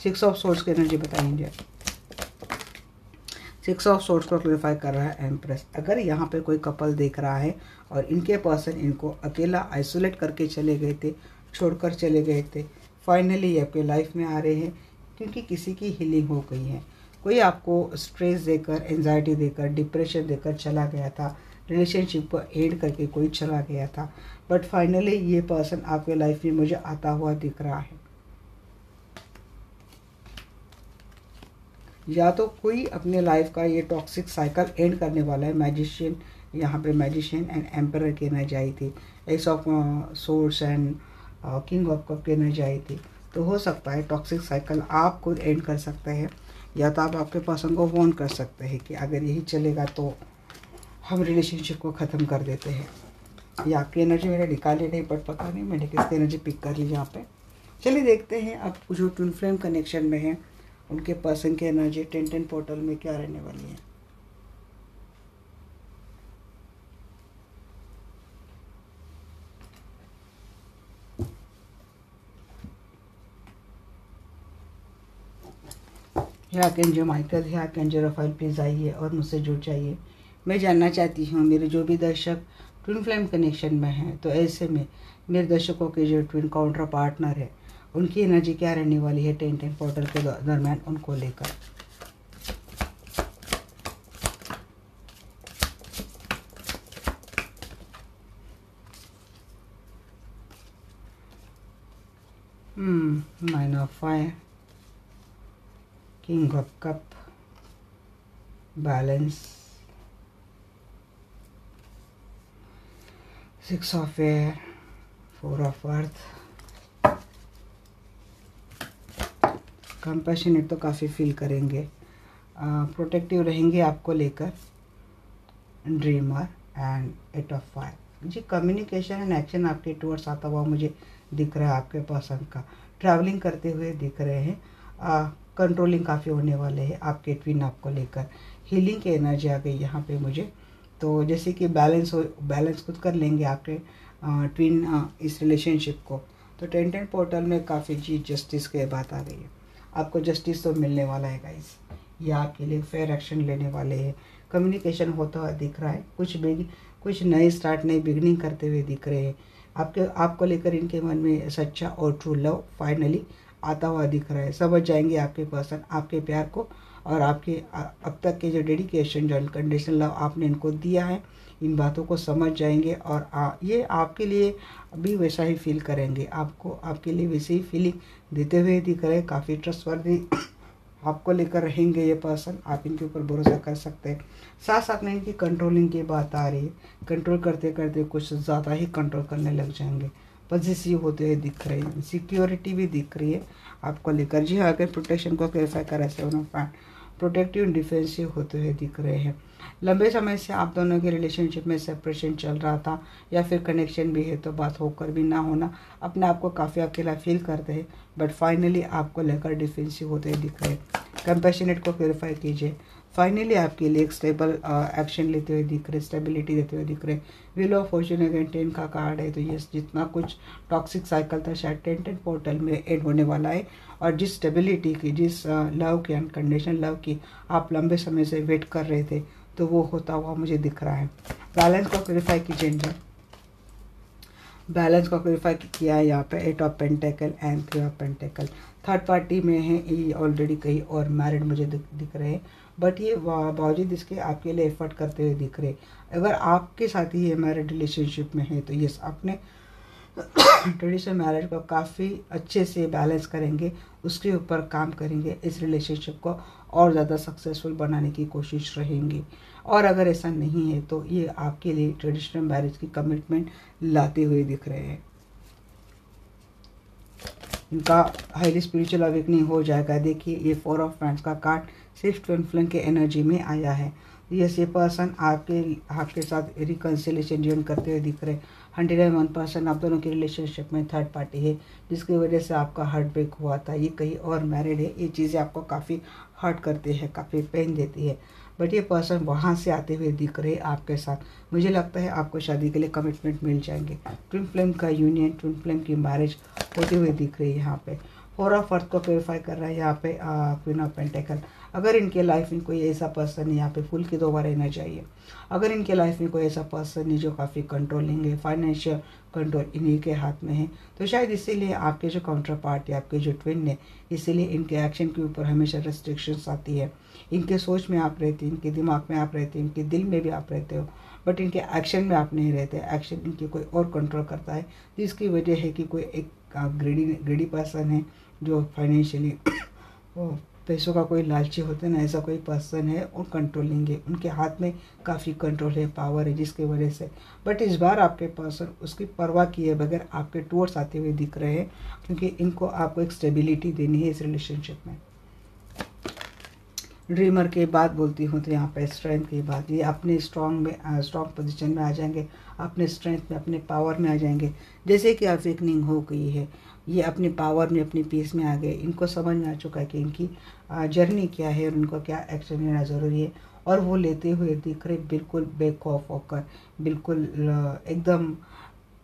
6 ऑफ सोर्स की एनर्जी बताएंगे। 6 ऑफ सोर्स को क्लैरिफाई कर रहा है एम्प्रेस। अगर यहाँ पे कोई कपल देख रहा है और इनके पर्सन इनको अकेला आइसोलेट करके चले गए थे, छोड़कर चले गए थे, फाइनली ये आपके लाइफ में आ रहे हैं क्योंकि किसी की हीलिंग हो गई है। कोई आपको स्ट्रेस देकर, एंजाइटी देकर, डिप्रेशन देकर चला गया था, रिलेशनशिप को एंड करके कोई चला गया था, बट फाइनली ये पर्सन आपके लाइफ में मुझे आता हुआ दिख रहा है। या तो कोई अपने लाइफ का ये टॉक्सिक साइकिल एंड करने वाला है। मैजिशियन, यहाँ पे मैजिशियन एंड एम्परर की एनर्जी आई थी, S of swords and king of cup की एनर्जी आई थी। तो हो सकता है टॉक्सिक साइकिल आप खुद एंड कर सकते हैं, या तो आप आपके पर्सन को वार्न कर सकते हैं कि अगर यही चलेगा तो हम रिलेशनशिप को ख़त्म कर देते हैं। ये आपकी एनर्जी मैंने निकाली नहीं, बट पता नहीं मैंने किसकी एनर्जी पिक कर ली यहाँ पे। चलिए देखते हैं अब जो ट्विन फ्लेम कनेक्शन में है उनके पर्सन की एनर्जी 10-10 पोर्टल में क्या रहने वाली है। आर्कएंजल माइकल है, आर्कएंजल राफेल प्लीज आइए और मुझसे जुड़ जाइए। मैं जानना चाहती हूँ मेरे जो भी दर्शक ट्विन फ्लेम कनेक्शन में हैं, तो ऐसे में मेरे दर्शकों के जो ट्विन काउंटर पार्टनर है उनकी एनर्जी क्या रहने वाली है 10-10 पोर्टल के दरम्यान उनको लेकर। Nine of fire, king of cup, balance, 6 of air, 4 of earth. Compassionate तो काफ़ी फील करेंगे, प्रोटेक्टिव रहेंगे आपको लेकर, ड्रीमर एंड 8 ऑफ फायर। जी कम्युनिकेशन एंड एक्शन आपके टूवर्ड्स आता हुआ मुझे दिख रहा है। आपके पर्सन का ट्रैवलिंग करते हुए दिख रहे हैं, कंट्रोलिंग काफ़ी होने वाले हैं आपके ट्विन आपको लेकर। हीलिंग की एनर्जी आ गई यहाँ पे मुझे, तो जैसे कि बैलेंस खुद कर लेंगे आपके ट्विन इस रिलेशनशिप को। तो 10-10 पोर्टल में काफ़ी जी जस्टिस की बात आ गई है। आपको जस्टिस तो मिलने वाला है गाइस, ये आपके लिए फेयर एक्शन लेने वाले हैं। कम्युनिकेशन होता हुआ दिख रहा है, कुछ नए स्टार्ट, नई बिगनिंग करते हुए दिख रहे हैं। आपको लेकर इनके मन में सच्चा और ट्रू लव फाइनली आता हुआ दिख रहा है। समझ जाएंगे आपके पर्सन आपके प्यार को, और आपके अब तक के जो डेडिकेशन, जो अनकंडीशनल लव आपने इनको दिया है, इन बातों को समझ जाएंगे और ये आपके लिए भी वैसा ही फील करेंगे। आपके लिए वैसे ही फीलिंग देते हुए दिख रहे। काफ़ी ट्रस्टवर्दी आपको लेकर रहेंगे ये पर्सन, आप इनके ऊपर भरोसा कर सकते हैं। साथ साथ में इनकी कंट्रोलिंग की बात आ रही है, कंट्रोल करते करते कुछ ज़्यादा ही कंट्रोल करने लग जाएंगे, पॉजिटिव होते हुए दिख रहे हैं, सिक्योरिटी भी दिख रही है आपको लेकर। जी हाँ, अगर प्रोटेक्शन को क्लैरिफाई करा 7 ऑफ वांड, प्रोटेक्टिव डिफेंसिव होते हुए दिख रहे हैं। लंबे समय से आप दोनों के रिलेशनशिप में सेपरेशन चल रहा था, या फिर कनेक्शन भी है तो बात होकर भी ना होना, अपने आप को काफ़ी अकेला फील करते हैं, बट फाइनली आपको लेकर डिफेंसिव होते हुए दिख रहे हैं। कंपैशनेट को क्लैरिफाई कीजिए। फाइनली आपके लिए एक स्टेबल एक्शन लेते हुए दिख रहे, स्टेबिलिटी देते हुए दिख रहे। व्हील ऑफ फॉर्च्यून अगेन 10 का कार्ड है, तो ये जितना कुछ टॉक्सिक साइकिल था शायद 10-10 पोर्टल में एड होने वाला है। और जिस स्टेबिलिटी की, जिस लव की, अनकंडीशनल लव की आप लंबे समय से वेट कर रहे थे, तो वो होता हुआ मुझे दिख रहा है। बैलेंस को क्लैरिफाई कीजिए। बैलेंस को क्लैरिफाई किया है यहाँ पे 8 of pentacle and 3 of pentacle. Third party में है, ये ऑलरेडी कहीं और मैरिड मुझे दिख रहे हैं, बट ये बावजूद इसके आपके लिए एफर्ट करते हुए दिख रहे। अगर आपके साथ ही ये मैरिड रिलेशनशिप में है तो यस, आपने ट्रेडिशनल मैरिज को काफ़ी अच्छे से बैलेंस करेंगे, उसके ऊपर काम करेंगे, इस रिलेशनशिप को और ज़्यादा सक्सेसफुल बनाने की कोशिश रहेंगी। और अगर ऐसा नहीं है तो ये आपके लिए ट्रेडिशनल मैरिज की कमिटमेंट लाते हुए दिख रहे हैं। इनका हाईली स्पिरिचुअल अवेकनिंग हो जाएगा। देखिए ये 4 ऑफ वैंड्स का कार्ड सिर्फ ट्विन फ्लेम के एनर्जी में आया है। ये पर्सन आपके साथ रिकन्सिलेशन जॉइन करते हुए दिख रहे हैं। 101% आप दोनों की रिलेशनशिप में थर्ड पार्टी है, जिसकी वजह से आपका हार्ट ब्रेक हुआ था। ये कहीं और मैरिड है। ये चीज़ें आपको काफ़ी हर्ट करती है, काफ़ी पेन देती है, बट ये पर्सन वहाँ से आते हुए दिख रहे हैं आपके साथ। मुझे लगता है आपको शादी के लिए कमिटमेंट मिल जाएंगे। ट्विन फ्लेम का यूनियन, ट्विन फ्लेम की मैरिज होते हुए दिख रही है यहाँ पे। 4 ऑफ अर्थ को क्लेरिफाई कर रहा है यहाँ पे क्वीन ऑफ पेंटिकल। अगर इनके लाइफ में कोई ऐसा पर्सन है, यहाँ पे फुल की 2 बार रहना चाहिए। अगर इनके लाइफ में कोई ऐसा पर्सन है जो काफ़ी कंट्रोलिंग है, फाइनेंशियल कंट्रोल इन्हीं के हाथ में है, तो शायद इसीलिए आपके जो काउंटर पार्ट है, आपके जो ट्विन है, इसीलिए इनके एक्शन के ऊपर हमेशा रेस्ट्रिक्शंस आती है। इनके सोच में आप रहते हैं, इनके दिमाग में आप रहते हैं, इनके दिल में भी आप रहते हो, बट इनके एक्शन में आप नहीं रहते। एक्शन इनकी कोई और कंट्रोल करता है, जिसकी वजह है कि कोई एक ग्रेडी पर्सन है जो फाइनेंशियली पैसों का कोई लालची होता है ना, ऐसा कोई पर्सन है और कंट्रोलिंग है। उनके हाथ में काफ़ी कंट्रोल है, पावर है, जिसकी वजह से बट इस बार आपके पर्सन उसकी परवाह किए बगैर आपके टूवर्ड्स आते हुए दिख रहे हैं, क्योंकि इनको आपको एक स्टेबिलिटी देनी है इस रिलेशनशिप में। ड्रीमर की बात बोलती हूँ तो यहाँ पे स्ट्रेंथ की बात, ये अपने स्ट्रॉन्ग पोजीशन में आ जाएंगे, अपने स्ट्रेंथ में, अपने पावर में आ जाएंगे। जैसे कि अवेकनिंग हो गई है, ये अपने पावर में, अपनी पीस में आ गए। इनको समझ में आ चुका है कि इनकी जर्नी क्या है और उनको क्या एक्शन लेना ज़रूरी है, और वो लेते हुए दिख रहे बिल्कुल बेखौफ होकर, बिल्कुल एकदम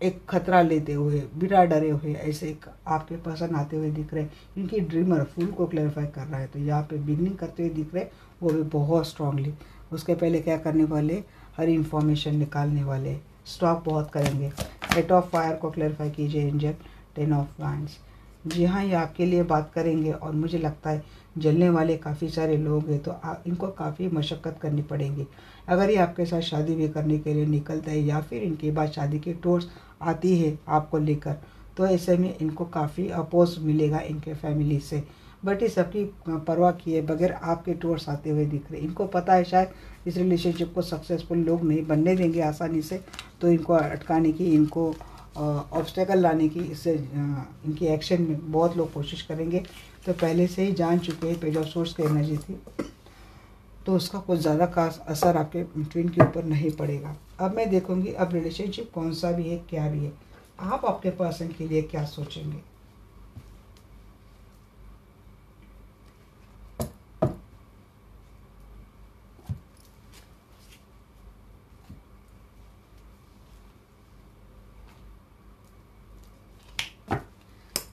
एक खतरा लेते हुए, बिना डरे हुए, ऐसे एक आपके पर्सन आते हुए दिख रहे हैं। इनकी ड्रीमर फुल को क्लैरिफाई कर रहा है, तो यहाँ पे बिगनिंग करते हुए दिख रहे हैं, वो भी बहुत स्ट्रांगली। उसके पहले क्या करने वाले, हर इंफॉर्मेशन निकालने वाले, स्टॉक बहुत करेंगे। 8 ऑफ फायर को क्लैरिफाई कीजिए एंजल। 10 ऑफ वैंड्स, जी हाँ, ये आपके लिए बात करेंगे, और मुझे लगता है जलने वाले काफ़ी सारे लोग हैं, तो इनको काफ़ी मशक्क़त करनी पड़ेगी। अगर ये आपके साथ शादी भी करने के लिए निकलता है, या फिर इनके बाद शादी के टूर्स आती है आपको लेकर, तो ऐसे में इनको काफ़ी अपोज मिलेगा इनके फैमिली से। बट इस सबकी परवाह किए बगैर आपके टूर्स आते हुए दिख रहे। इनको पता है शायद इस रिलेशनशिप को सक्सेसफुल लोग नहीं बनने देंगे आसानी से, तो इनको अटकाने की, इनको ऑब्स्टेकल लाने की, इससे इनकी एक्शन में बहुत लोग कोशिश करेंगे। तो पहले से ही जान चुके हैं पेज ऑफ सोर्स की एनर्जी थी, तो उसका कुछ ज़्यादा खास असर आपके ट्विन के ऊपर नहीं पड़ेगा। अब मैं देखूंगी अब रिलेशनशिप कौन सा भी है, क्या भी है, आप आपके पर्सन के लिए क्या सोचेंगे।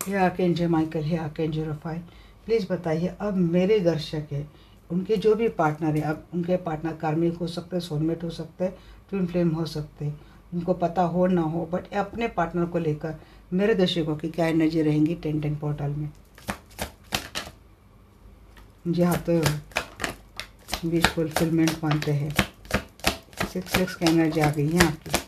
हे आर्कएंजल माइकल, हे आर्कएंजल रफाइल, प्लीज़ बताइए अब मेरे दर्शक है, उनके जो भी पार्टनर है, अब उनके पार्टनर कार्मिक हो सकते हैं, सोलमेट हो सकते हैं, ट्विन फ्लेम हो सकते हैं, उनको पता हो ना हो, बट अपने पार्टनर को लेकर मेरे दर्शकों की क्या एनर्जी रहेंगी 10-10 पोर्टल में। जी हाँ, तो विश फुलफिलमेंट मानते हैं। 6 की एनर्जी आ गई है आपकी।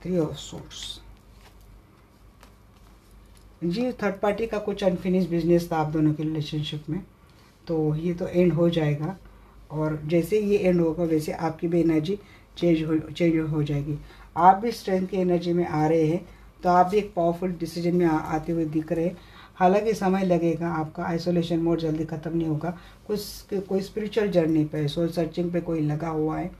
थ्री ऑफ सोर्स, जी थर्ड पार्टी का कुछ अनफिनिश बिजनेस था आप दोनों के रिलेशनशिप में, तो ये तो एंड हो जाएगा, और जैसे ये एंड होगा वैसे आपकी भी एनर्जी चेंज हो जाएगी। आप भी स्ट्रेंथ की एनर्जी में आ रहे हैं, तो आप भी एक पावरफुल डिसीजन में आते हुए दिख रहे हैं। हालांकि समय लगेगा, आपका आइसोलेशन मोड जल्दी ख़त्म नहीं होगा। कोई स्पिरिचुअल जर्नी पे, सोल सर्चिंग पे कोई लगा हुआ है,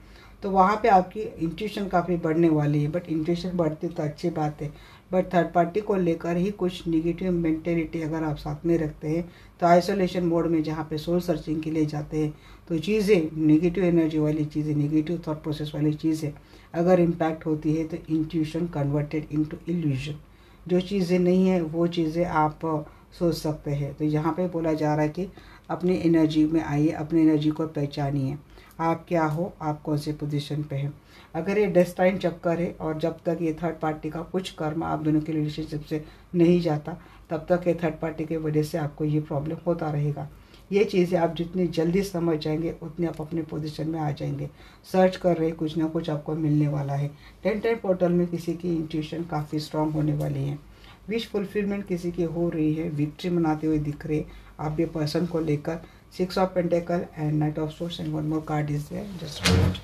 तो वहाँ पे आपकी इंट्यूशन काफ़ी बढ़ने वाली है। बट इंट्यूशन बढ़ती तो अच्छी बात है, बट थर्ड पार्टी को लेकर ही कुछ निगेटिव मेंटेलिटी अगर आप साथ में रखते हैं, तो आइसोलेशन मोड में जहाँ पे सोल सर्चिंग के लिए जाते हैं, तो चीज़ें निगेटिव एनर्जी वाली चीज़ें, निगेटिव थॉट प्रोसेस वाली चीज़ें अगर इम्पैक्ट होती है, तो इंट्यूशन कन्वर्टेड इनटू इल्यूजन। जो चीज़ें नहीं है वो चीज़ें आप सोच सकते हैं। तो यहाँ पे बोला जा रहा है कि अपनी एनर्जी में आइए, अपनी एनर्जी को पहचानिए। आप क्या हो, आप कौन से पोजीशन पे हैं। अगर ये डेस्टाइन चक्कर है और जब तक ये थर्ड पार्टी का कुछ कर्म आप दोनों के रिलेशनशिप से नहीं जाता, तब तक ये थर्ड पार्टी की वजह से आपको ये प्रॉब्लम होता रहेगा। ये चीज़ें आप जितनी जल्दी समझ जाएंगे उतने आप अपने पोजीशन में आ जाएंगे। सर्च कर रहे कुछ ना कुछ आपको मिलने वाला है। 10 पोर्टल में किसी की इंट्यूशन काफ़ी स्ट्रांग होने वाली है। विश फुलफिलमेंट किसी की हो रही है, विक्ट्री मनाते हुए दिख रहे आप ये पर्सन को लेकर। 6 of pentacle and knight of swords and one more card is there, just wait.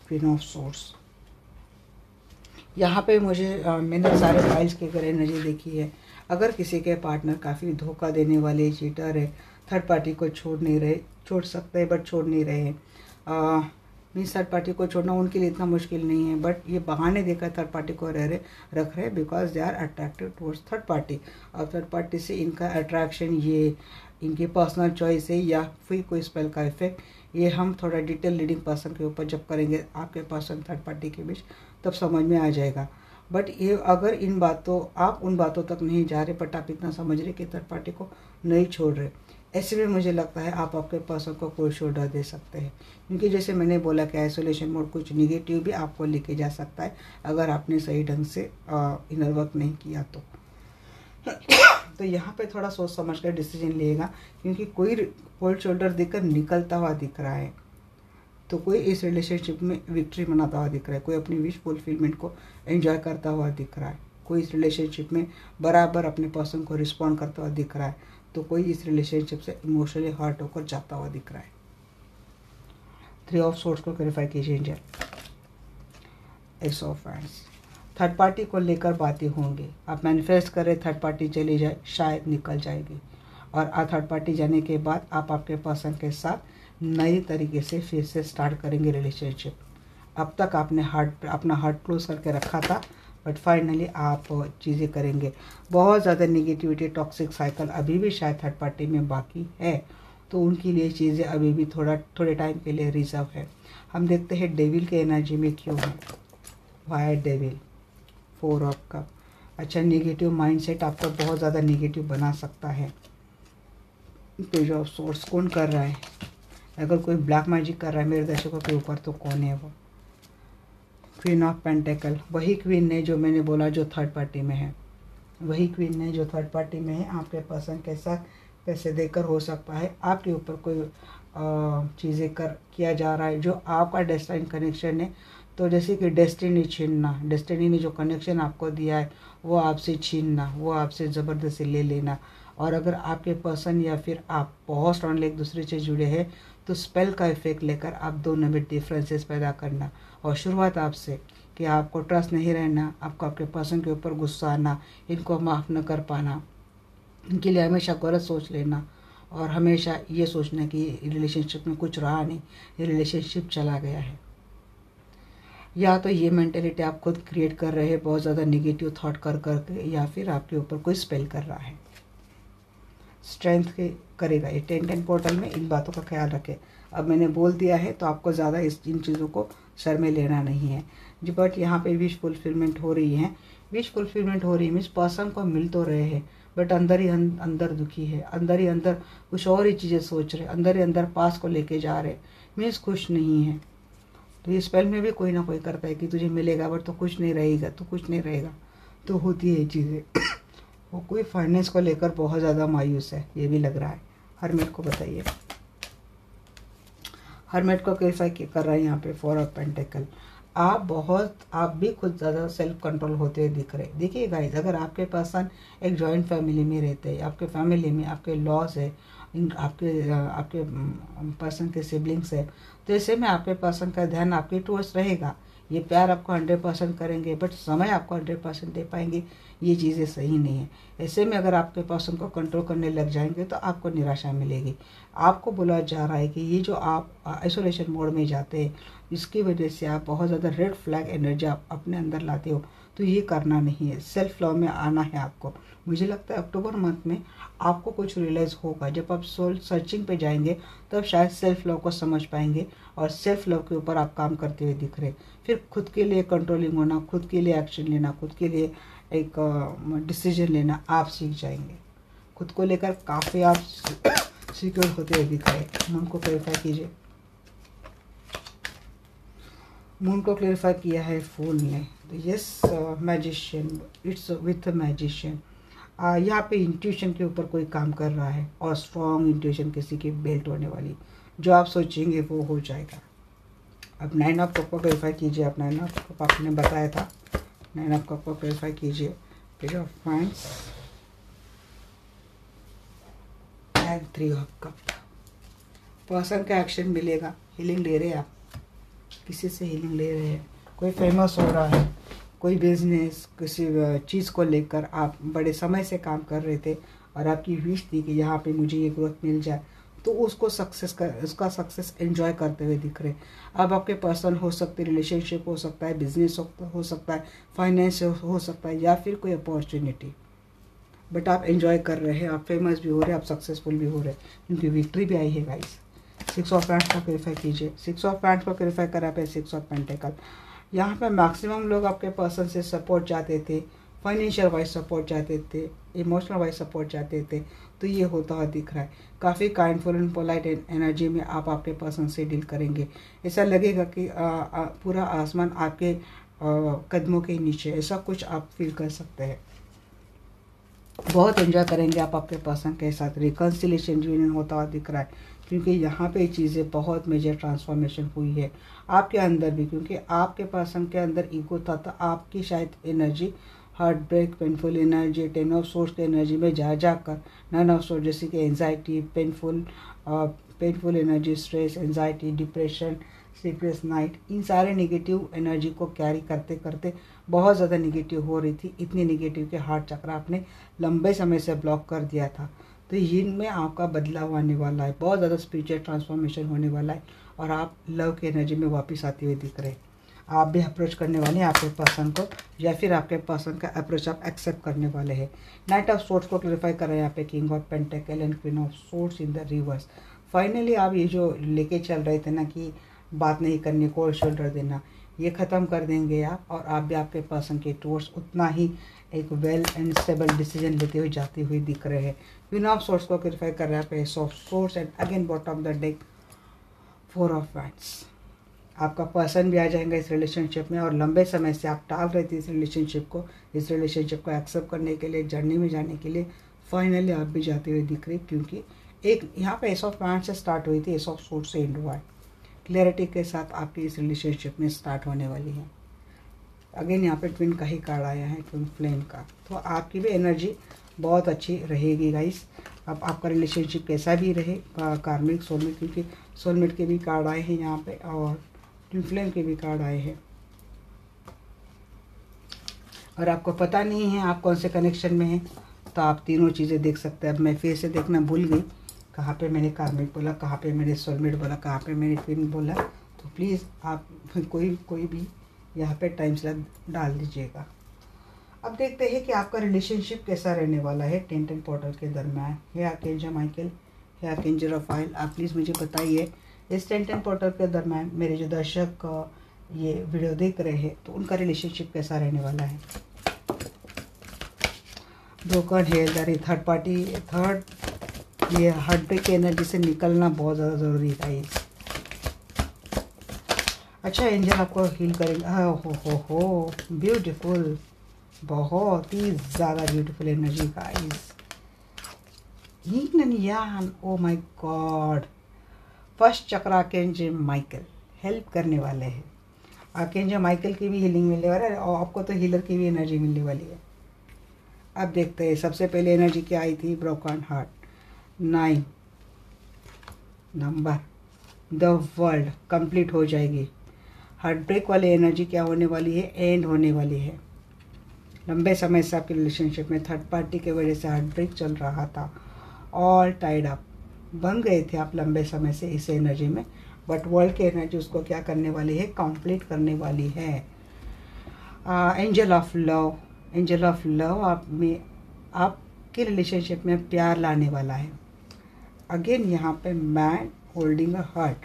Queen of swords. यहाँ पे मैंने सारे फाइल्स की अगर एनर्जी देखी है, अगर किसी के पार्टनर काफ़ी धोखा देने वाले चीटर है, थर्ड पार्टी को छोड़ नहीं रहे, छोड़ सकते हैं बट छोड़ नहीं रहे हैं। मीन्स थर्ड पार्टी को छोड़ना उनके लिए इतना मुश्किल नहीं है, बट ये बहाने देकर थर्ड पार्टी को रख रहे because they are attracted towards third party. और थर्ड पार्टी से इनका अट्रैक्शन ये इनकी पर्सनल चॉइस है या फिर कोई स्पेल का इफेक्ट, ये हम थोड़ा डिटेल रीडिंग पर्सन के ऊपर जब करेंगे आपके पर्सन थर्ड पार्टी के बीच, तब समझ में आ जाएगा। बट ये अगर आप उन बातों तक नहीं जा रहे, बट आप इतना समझ रहे कि थर्ड पार्टी को नहीं छोड़ रहे, ऐसे में मुझे लगता है आप आपके पर्सन को कोई शोल्डर दे सकते हैं। क्योंकि जैसे मैंने बोला कि आइसोलेशन मोड कुछ निगेटिव भी आपको लेके जा सकता है अगर आपने सही ढंग से इनर वर्क नहीं किया तो यहाँ पे थोड़ा सोच समझ कर डिसीजन लेगा, क्योंकि कोई कोल्ड शोल्डर देकर निकलता हुआ दिख रहा है। तो कोई इस रिलेशनशिप में विक्ट्री मनाता हुआ दिख रहा है, कोई अपनी विश फुलफिलमेंट को एंजॉय करता हुआ दिख रहा है, कोई इस रिलेशनशिप में बराबर अपने पर्सन को रिस्पॉन्ड करता हुआ दिख रहा है, तो कोई इस रिलेशनशिप से इमोशनली हर्ट होकर जाता हुआ दिख रहा है। 3 ऑफ सोर्स को क्लैरिफाई कीजिए angel. S of wands. Third party को लेकर बातें होंगी, आप मैनिफेस्ट करें थर्ड पार्टी चली जाए, शायद निकल जाएगी। और थर्ड पार्टी जाने के बाद आप आपके पर्सन के साथ नए तरीके से फिर से स्टार्ट करेंगे रिलेशनशिप। अब तक आपने अपना हार्ट क्लोज करके रखा था, बट फाइनली आप चीज़ें करेंगे। बहुत ज़्यादा निगेटिविटी, टॉक्सिक साइकिल अभी भी शायद थर्ड पार्टी में बाकी है, तो उनके लिए चीज़ें अभी भी थोड़े टाइम के लिए रिजर्व है। हम देखते हैं डेविल के एनर्जी में क्यों है। Why devil, 4 of cup. अच्छा, निगेटिव माइंडसेट आपको बहुत ज़्यादा निगेटिव बना सकता है। पेज ऑफ सोर्स कौन कर रहा है? अगर कोई ब्लैक मैजिक कर रहा है मेरे दर्शकों के ऊपर, तो कौन है वो? क्वीन ऑफ पेंटेकल, वही क्वीन ने जो मैंने बोला जो थर्ड पार्टी में है, वही क्वीन ने जो थर्ड पार्टी में है। आपके पर्सन के साथ पैसे देकर हो सकता है आपके ऊपर कोई चीज़ें किया जा रहा है जो आपका डेस्टिनी कनेक्शन है। तो जैसे कि डेस्टिनी छीनना, डेस्टिनी ने जो कनेक्शन आपको दिया है वो आपसे छीनना, वो आपसे ज़बरदस्ती ले लेना। और अगर आपके पर्सन या फिर आप बहुत स्ट्रांगली एक दूसरे से जुड़े हैं, तो स्पेल का इफेक्ट लेकर आप दोनों में डिफरेंसेस पैदा करना। और शुरुआत आपसे कि आपको ट्रस्ट नहीं रहना, आपको आपके पर्सन के ऊपर गुस्सा आना, इनको माफ़ न कर पाना, इनके लिए हमेशा गलत सोच लेना और हमेशा ये सोचना कि रिलेशनशिप में कुछ रहा नहीं, ये रिलेशनशिप चला गया है। या तो ये मेंटेलिटी आप खुद क्रिएट कर रहे हैं बहुत ज़्यादा निगेटिव थॉट कर करके, या फिर आपके ऊपर कोई स्पेल कर रहा है। स्ट्रेंथ के करेगा ये 10 पोर्टल में, इन बातों का ख्याल रखें। अब मैंने बोल दिया है तो आपको ज़्यादा इन चीज़ों को सर में लेना नहीं है जी। बट यहाँ पे विश फुलफिलमेंट हो रही है, विश फुलफिलमेंट हो रही है मीन्स पर्सन को मिल तो रहे हैं, बट अंदर ही अंदर दुखी है, अंदर ही अंदर कुछ और ही चीज़ें सोच रहे, अंदर ही अंदर पास को लेके जा रहे, मीन्स खुश नहीं है। तो ये स्पेल में भी कोई ना कोई करता है कि तुझे मिलेगा बट तो कुछ नहीं रहेगा, तो कुछ नहीं रहेगा, तो होती है ये चीज़ें। वो कोई फाइनेंस को लेकर बहुत ज़्यादा मायूस है, ये भी लग रहा है। हरमेट को बताइए, हरमेट को कैसा कर रहा है यहाँ पे 4 ऑफ पेंटिकल। आप भी खुद ज़्यादा सेल्फ कंट्रोल होते हुए दिख रहे। देखिए गाइस, अगर आपके पर्सन एक जॉइंट फैमिली में रहते हैं, आपके फैमिली में आपके लॉज है, आपके पर्सन के सिबलिंग्स है, तो ऐसे में आपके पर्सन का ध्यान आपके टूवर्ड्स रहेगा। ये प्यार आपको 100% करेंगे, बट समय आपको 100% दे पाएंगे, ये चीज़ें सही नहीं है। ऐसे में अगर आपके पर्सन को कंट्रोल करने लग जाएंगे तो आपको निराशा मिलेगी। आपको बोला जा रहा है कि ये जो आप आइसोलेशन मोड में जाते हैं, इसकी वजह से आप बहुत ज़्यादा रेड फ्लैग एनर्जी आप अपने अंदर लाते हो, तो ये करना नहीं है। सेल्फ लव में आना है आपको। मुझे लगता है अक्टूबर मंथ में आपको कुछ रियलाइज़ होगा। जब आप सोल सर्चिंग पे जाएंगे तब शायद सेल्फ लव को समझ पाएंगे, और सेल्फ लव के ऊपर आप काम करते हुए दिख रहे। फिर खुद के लिए कंट्रोलिंग होना, खुद के लिए एक्शन लेना, खुद के लिए एक डिसीजन लेना आप सीख जाएंगे। खुद को लेकर काफ़ी आप सिक्योर होते हुए दिख रहे। मून को क्लैरिफाई कीजिए। मून को क्लैरिफाई किया है फूल ने। तो yes, magician, it's with magician. यहाँ पे इंट्यूशन के ऊपर कोई काम कर रहा है और स्ट्रॉन्ग इंट्यूशन किसी की बेल्ट होने वाली, जो आप सोचेंगे वो हो जाएगा। अब 9 ऑफ कप को क्लैरिफाई कीजिए। आप 9 ऑफ कप आपने बताया था, 9 ऑफ कप को क्लैरिफाई कीजिए। Page of wands and 3 of cup. Person का एक्शन मिलेगा। हीलिंग ले रहे हैं आप, किसी से हीलिंग ले रहे हैं, कोई फेमस हो रहा है, कोई बिजनेस, किसी चीज़ को लेकर आप बड़े समय से काम कर रहे थे और आपकी विश थी कि यहाँ पे मुझे ये ग्रोथ मिल जाए, तो उसको उसका सक्सेस एंजॉय करते हुए दिख रहे। अब आपके पर्सन हो सकते, रिलेशनशिप हो सकता है, बिजनेस हो सकता है, फाइनेंस हो सकता है, या फिर कोई अपॉर्चुनिटी, बट आप एंजॉय कर रहे हैं, आप फेमस भी हो रहे हैं, आप सक्सेसफुल भी हो रहे हैं, क्योंकि विक्ट्री भी आई है गाइस। 6 ऑफ पैंट्स को क्लैरिफाई कीजिए। 6 ऑफ पैंट्स को क्लैरिफाई करा पे 6 ऑफ पेंटिकल। यहाँ पे मैक्सिमम लोग आपके पर्सन से सपोर्ट चाहते थे, फाइनेंशियल वाइज सपोर्ट चाहते थे, इमोशनल वाइज सपोर्ट चाहते थे, तो ये होता हुआ दिख रहा है। काफ़ी काइंडफुल एंड पोलाइट एनर्जी में आप आपके पर्सन से डील करेंगे। ऐसा लगेगा कि पूरा आसमान आपके कदमों के नीचे, ऐसा कुछ आप फील कर सकते हैं। बहुत एंजॉय करेंगे आप आपके पर्सन के साथ। रिकन्सिलेशन यूनियन होता हुआ दिख रहा है, क्योंकि यहाँ पे चीज़ें बहुत मेजर ट्रांसफॉर्मेशन हुई है आपके अंदर भी, क्योंकि आपके पर्सन के अंदर ईगो था, तो आपकी शायद energy heart break, painful energy, 10 of source की एनर्जी में जाकर 9 ऑफ सोर्स, जैसे कि anxiety, painful energy, stress, anxiety, depression, sleepless night, इन सारे नेगेटिव एनर्जी को कैरी करते करते बहुत ज़्यादा नेगेटिव हो रही थी। इतनी नेगेटिव के हार्ट चक्र आपने लंबे समय से ब्लॉक कर दिया था। तो इनमें आपका बदलाव आने वाला है, बहुत ज़्यादा स्पिरिचुअल ट्रांसफॉर्मेशन होने वाला है, और आप लव की एनर्जी में वापस आते हुए दिख रहे हैं। आप भी अप्रोच करने वाले हैं आपके पर्सन को, या फिर आपके पर्सन का अप्रोच आप एक्सेप्ट करने वाले हैं। नाइट ऑफ सोर्ड्स को क्लैरिफाई कर रहे हैं यहाँ पे, king of pentacle and queen of swords in the reverse. Finally आप ये जो लेके चल रहे थे ना कि बात नहीं करनी, कोल्ड शोल्डर देना, ये ख़त्म कर देंगे आप, और आप भी आपके पर्सन के टूवर्ड्स उतना ही एक वेल एंड स्टेबल डिसीजन लेते हुए जाते हुए दिख रहे हैं। क्वीन ऑफ सोर्ड्स को क्लैरिफाई कर रहा है pace of swords and again bottom of the deck 4 of wands. आपका पर्सन भी आ जाएगा इस रिलेशनशिप में, और लंबे समय से आप टाल रहे थे इस रिलेशनशिप को एक्सेप्ट करने के लिए, जर्नी में जाने के लिए। फाइनली आप भी जाते हुए दिख रहे, क्योंकि एक यहाँ पे एस ऑफ वांड्स से स्टार्ट हुई थी, एस ऑफ सोर्ड्स से एंड हुआ है। क्लैरिटी के साथ आपकी इस रिलेशनशिप में स्टार्ट होने वाली है। अगेन यहाँ पे ट्विन का ही कार्ड आया है, ट्विन फ्लेम का, तो आपकी भी एनर्जी बहुत अच्छी रहेगी गाइस। अब आपका रिलेशनशिप कैसा भी रहे, कार्मिक, सोलमेट, क्योंकि सोलमेट के भी कार्ड आए हैं यहाँ पे, और ट्विन फ्लेम के भी कार्ड आए हैं, और आपको पता नहीं है आप कौन से कनेक्शन में हैं, तो आप तीनों चीज़ें देख सकते हैं। अब मैं फिर से देखना भूल गई, कहाँ पे मैंने कार्मिक बोला, कहाँ पे मैंने सोलमेट बोला, कहाँ पे मैंने ट्विन बोला, तो प्लीज़ आप कोई भी यहाँ पे टाइम स्लैब डाल दीजिएगा। अब देखते हैं कि आपका रिलेशनशिप कैसा रहने वाला है 10 पोर्टल के दरम्यान। हे आर्कएंजल माइकल, हे आर्कएंजल रफाइल, आप प्लीज़ मुझे बताइए इस 10 पोर्टल के दरम्यान मेरे जो दर्शक ये वीडियो देख रहे हैं, तो उनका रिलेशनशिप कैसा रहने वाला है। ब्रोकन हेल्थ, थर्ड पार्टी, ये हार्ट ब्रेक की एनर्जी से निकलना बहुत ज़्यादा ज़रूरी है। अच्छा, एंजल आपको हील करेंगे। हो ब्यूटीफुल, बहुत ही ज़्यादा beautiful energy guys. Oh my God, first चक्र आर्कएंजल माइकल हेल्प करने वाले हैं। आर्कएंजल माइकल की भी हीलिंग मिलने वाला है, और आपको तो हीलर की भी एनर्जी मिलने वाली है। अब देखते हैं, सबसे पहले एनर्जी क्या आई थी, broken heart, 9 number, the world complete हो जाएगी। हार्ट ब्रेक वाली एनर्जी क्या होने वाली है, एंड होने वाली है। लंबे समय से आपके रिलेशनशिप में थर्ड पार्टी के वजह से हार्ट ब्रेक चल रहा था, ऑल टाइड अप, बन गए थे आप लंबे समय से इस एनर्जी में, बट वर्ल्ड की एनर्जी उसको क्या करने वाली है, कंप्लीट करने वाली है। Angel of love, angel of love आप में आपके रिलेशनशिप में प्यार लाने वाला है। अगेन यहाँ पे मैन होल्डिंग अ हार्ट,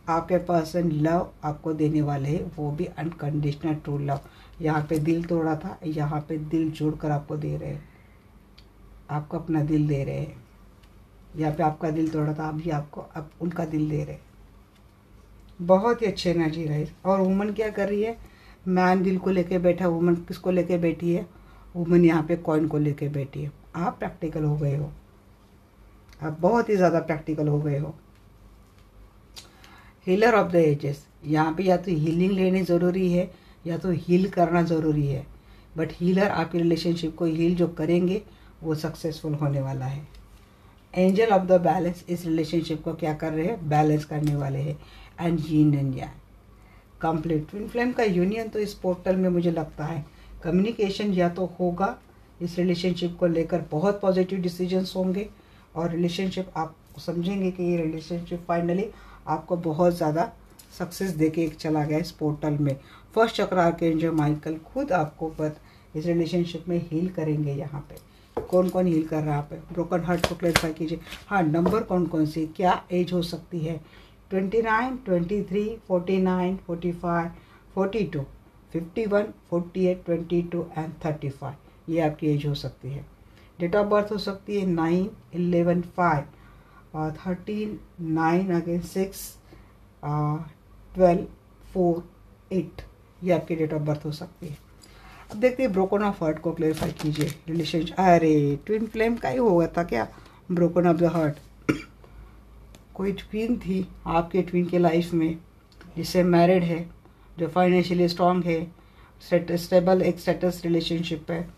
आपके पर्सन लव आपको देने वाले हैं, वो भी अनकंडीशनल ट्रू लव। यहाँ पे दिल तोड़ा था, यहाँ पे दिल जोड़कर आपको दे रहे हैं। आपको अपना दिल दे रहे हैं। यहाँ पे आपका दिल तोड़ा था, अभी आपको अब उनका दिल दे रहे हैं। बहुत ही अच्छी एनर्जी रही। और वुमन क्या कर रही है, मैन दिल को लेके बैठा, वुमन किसको लेके बैठी है, वुमन यहाँ पे कॉइन को लेके बैठी है। आप प्रैक्टिकल हो गए हो, आप बहुत ही ज़्यादा प्रैक्टिकल हो गए हो। हीलर ऑफ द एजेस, यहाँ पे या तो हीलिंग लेनी ज़रूरी है या तो हील करना ज़रूरी है, बट हीलर आपकी रिलेशनशिप को हील जो करेंगे वो सक्सेसफुल होने वाला है। एंजल ऑफ द बैलेंस इस रिलेशनशिप को क्या कर रहे हैं, बैलेंस करने वाले हैं। एंड यीन and yang complete twin flame का यूनियन। तो इस पोर्टल में मुझे लगता है कम्युनिकेशन या तो होगा, इस रिलेशनशिप को लेकर बहुत पॉजिटिव डिसीजंस होंगे और रिलेशनशिप आप समझेंगे कि ये रिलेशनशिप फाइनली आपको बहुत ज़्यादा सक्सेस देके चला गया इस पोर्टल में। फर्स्ट चक्र आर्कएंजल माइकल खुद आपको इस रिलेशनशिप में हील करेंगे। यहाँ पे कौन कौन हील कर रहा है, आप ब्रोकन हार्ट को क्लैरिफाई कीजिए। हाँ, नंबर कौन कौन सी, क्या एज हो सकती है, 29, 23, 49, 45, 42, 51, 48, 22 एंड 35, ये आपकी एज हो सकती है। डेट ऑफ बर्थ हो सकती है 9, 11, 5 और 13, 9 अगेन 6, 12, 4, 8, ये आपकी डेट ऑफ बर्थ हो सकती है। अब देखते हैं ब्रोकन ऑफ हार्ट को क्लेरिफाई कीजिए। रिलेशनशिप, अरे ट्विन फ्लेम का ही हुआ था क्या, ब्रोकन ऑफ द हार्ट। कोई ट्विन थी आपके ट्विन के लाइफ में जिससे मैरिड है, जो फाइनेंशियली स्ट्रांग है, स्टेबल एक स्टेटस रिलेशनशिप है।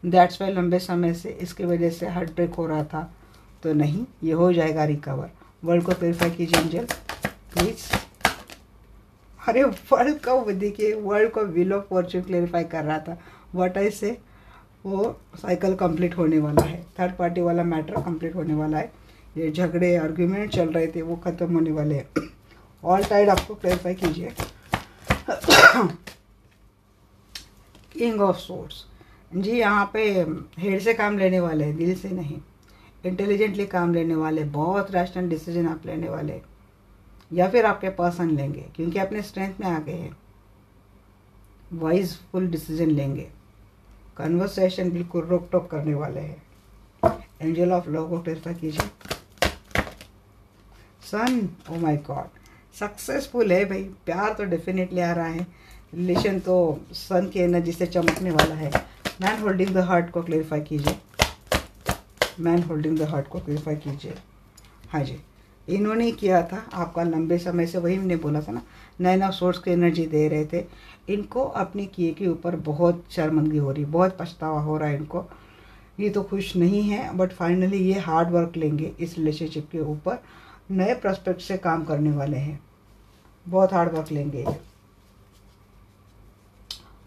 दैट्स वाई लंबे समय से इसकी वजह से हार्ट ब्रेक हो रहा था, तो नहीं, ये हो जाएगा रिकवर। वर्ल्ड को क्लेरिफाई कीजिए एंजल प्लीज। अरे वर्ल्ड का देखिए, वर्ल्ड को व्हील ऑफ फॉर्च्यून क्लेरिफाई कर रहा था। व्हाट आई से, वो साइकिल कंप्लीट होने वाला है, थर्ड पार्टी वाला मैटर कंप्लीट होने वाला है। ये झगड़े आर्ग्यूमेंट चल रहे थे वो खत्म होने वाले हैं। ऑल टाइड आपको क्लेरिफाई कीजिए। किंग ऑफ सोर्स जी, यहाँ पे हेड से काम लेने वाले हैं, दिल से नहीं। इंटेलिजेंटली काम लेने वाले, बहुत रैशनल डिसीजन आप लेने वाले, या फिर आपके पर्सन लेंगे क्योंकि अपने स्ट्रेंथ में आ गए हैं। वाइजफुल डिसीजन लेंगे, कन्वर्सेशन बिल्कुल रोक टोक करने वाले हैं। एंजल ऑफ लव को क्लेरिफाई कीजिए। सन, ओ माय गॉड, सक्सेसफुल है भाई, प्यार तो डेफिनेटली आ रहा है, रिलेशन तो सन की एनर्जी से चमकने वाला है। मैन होल्डिंग द हार्ट को क्लेरिफाई कीजिए। मैन होल्डिंग द हार्ट को क्लेरिफाई कीजिए। हाँ जी, इन्होंने किया था आपका लंबे समय से, वही मैंने बोला था ना, नाइन ऑफ सोर्स की एनर्जी दे रहे थे। इनको अपने किए के ऊपर बहुत शर्मिंदगी हो रही, बहुत पछतावा हो रहा है इनको। ये तो खुश नहीं है, बट फाइनली ये हार्ड वर्क लेंगे इस रिलेशनशिप के ऊपर, नए प्रोस्पेक्ट से काम करने वाले हैं, बहुत हार्ड वर्क लेंगे ये।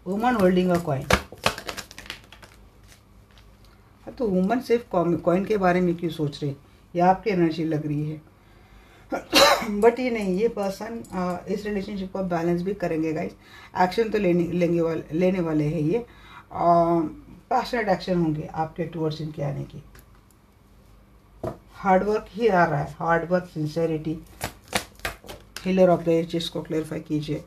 वुमन होल्डिंग अ कॉइन, तो वुमन सिर्फ कॉइन के बारे में क्यों सोच रही, ये आपकी एनर्जी लग रही है। बट ये नहीं, ये पर्सन इस रिलेशनशिप को बैलेंस भी करेंगे गाइस। एक्शन तो लेने वाले हैं ये, पैशनेट एक्शन होंगे आपके टुवर्ड्स इनके आने की। हार्डवर्क ही आ रहा है, hard work, sincerity. Healer of the ages को क्लेरिफाई कीजिए।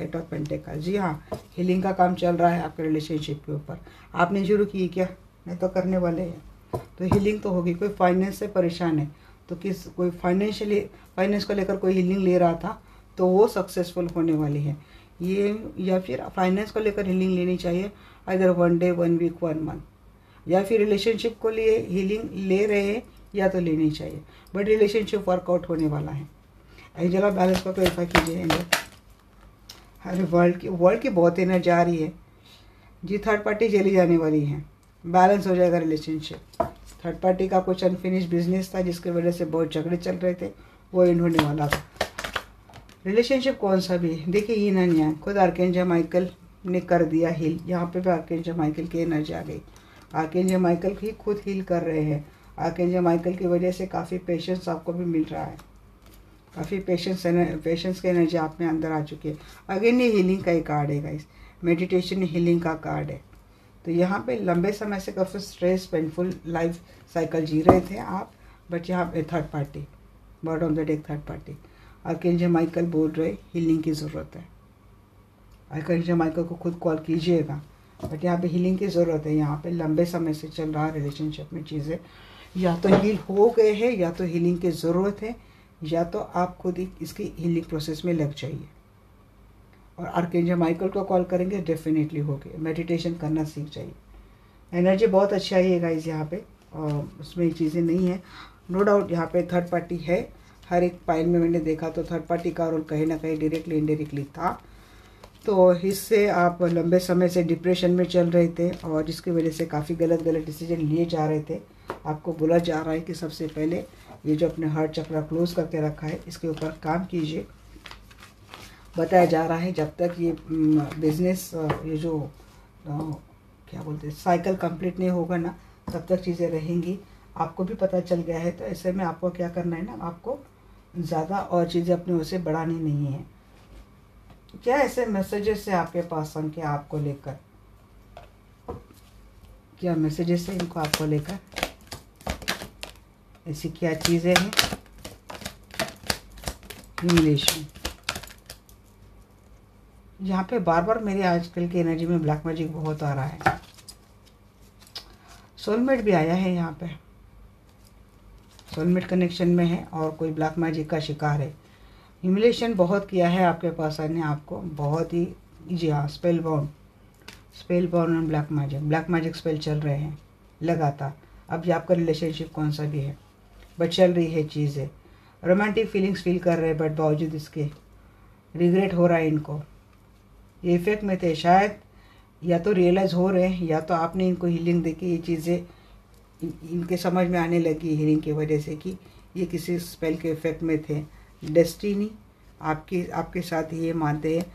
एट ऑफ पेंटिकल, जी हाँ, हीलिंग का काम चल रहा है आपके रिलेशनशिप के ऊपर। आपने शुरू की क्या, नहीं तो करने वाले हैं, तो हीलिंग तो होगी। कोई फाइनेंस से परेशान है तो कोई फाइनेंस को लेकर कोई हीलिंग ले रहा था तो वो सक्सेसफुल होने वाली है ये, या फिर फाइनेंस को लेकर हीलिंग लेनी चाहिए, अगर 1 डे 1 वीक 1 मंथ, या फिर रिलेशनशिप को लिए हीलिंग ले रहे हैं या तो लेनी चाहिए, बट रिलेशनशिप वर्कआउट होने वाला है। एंजल ऑफ बैलेंस को क्लेरिफाई कीजिए एंजल। अरे वर्ल्ड की बहुत एनर्जी आ रही है जी, थर्ड पार्टी चली जाने वाली है, बैलेंस हो जाएगा रिलेशनशिप। थर्ड पार्टी का कुछ अनफिनिश बिजनेस था जिसकी वजह से बहुत झगड़े चल रहे थे, वो एंड होने वाला था। रिलेशनशिप कौन सा भी देखिए, यीन एंड यांग, खुद आर्कएंजल माइकल ने कर दिया हील। यहाँ पे भी आर्कएंजल माइकल की एनर्जी आ गई, आर्कएंजल माइकल ही खुद हील कर रहे हैं। आर्कएंजल माइकल की वजह से काफ़ी पेशेंस आपको भी मिल रहा है, काफ़ी पेशेंस की एनर्जी आप में अंदर आ चुकी है। अगेन ये हीलिंग का ही कार्ड है गाइस, मेडिटेशन हीलिंग का कार्ड है। तो यहाँ पे लंबे समय से काफ़ी स्ट्रेस पेनफुल लाइफ साइकिल जी रहे थे आप, बट यहाँ पे थर्ड पार्टी, बॉड of the deck third party. Archangel Michael बोल रहे हीलिंग की ज़रूरत है। आर्कएंजल माइकल को खुद कॉल कीजिएगा, बट यहाँ पे हीलिंग की ज़रूरत है। यहाँ पे लंबे समय से चल रहा रिलेशनशिप में चीज़ें या तो हील हो गए हैं या तो हीलिंग की ज़रूरत है, या तो आप खुद ही इसकी हीलिंग प्रोसेस में लग जाइए। और आर्कएंजल माइकल को कॉल करेंगे, डेफिनेटली होगी। मेडिटेशन करना सीख जाइए। एनर्जी बहुत अच्छी आई है गाइस यहाँ पे, और उसमें चीज़ें नहीं है, नो डाउट। यहाँ पे थर्ड पार्टी है। हर एक पाइल में मैंने देखा तो थर्ड पार्टी का रोल कहीं ना कहीं डायरेक्टली इनडायरेक्टली था। तो इससे आप लंबे समय से डिप्रेशन में चल रहे थे और जिसकी वजह से काफ़ी गलत डिसीजन लिए जा रहे थे। आपको बोला जा रहा है कि सबसे पहले ये जो अपने हार्ट चक्रा क्लोज करके रखा है इसके ऊपर काम कीजिए। बताया जा रहा है जब तक ये बिजनेस ये जो क्या बोलते हैं साइकिल कंप्लीट नहीं होगा ना, तब तक चीज़ें रहेंगी। आपको भी पता चल गया है, तो ऐसे में आपको क्या करना है ना, आपको ज़्यादा और चीज़ें अपने ओर से बढ़ानी नहीं है। क्या ऐसे मैसेजेस है आपके पास संख्या क्या आपको लेकर, क्या मैसेजेस है इनको आपको लेकर, ऐसी क्या चीज़ें हैं। ह्यूमिलेशन, यहाँ पे बार बार मेरी आजकल की एनर्जी में ब्लैक मैजिक बहुत आ रहा है। सोलमेट भी आया है यहाँ पे, सोलमेट कनेक्शन में है और कोई ब्लैक मैजिक का शिकार है। ह्यूमिलेशन बहुत किया है आपके पास ने आपको, बहुत ही। जी हाँ, स्पेल बाउंड और ब्लैक मैजिक स्पेल चल रहे हैं लगातार। अब ये आपका रिलेशनशिप कौन सा भी है, बट चल रही है चीज़ें। रोमांटिक फीलिंग्स फील कर रहे हैं, बट बावजूद इसके रिग्रेट हो रहा है इनको। ये इफेक्ट में थे शायद, या तो रियलाइज़ हो रहे हैं या तो आपने इनको हीलिंग देके ये चीज़ें इनके समझ में आने लगी हीलिंग की वजह से कि ये किसी स्पेल के इफेक्ट में थे। डेस्टिनी आपके साथ ये मानते हैं,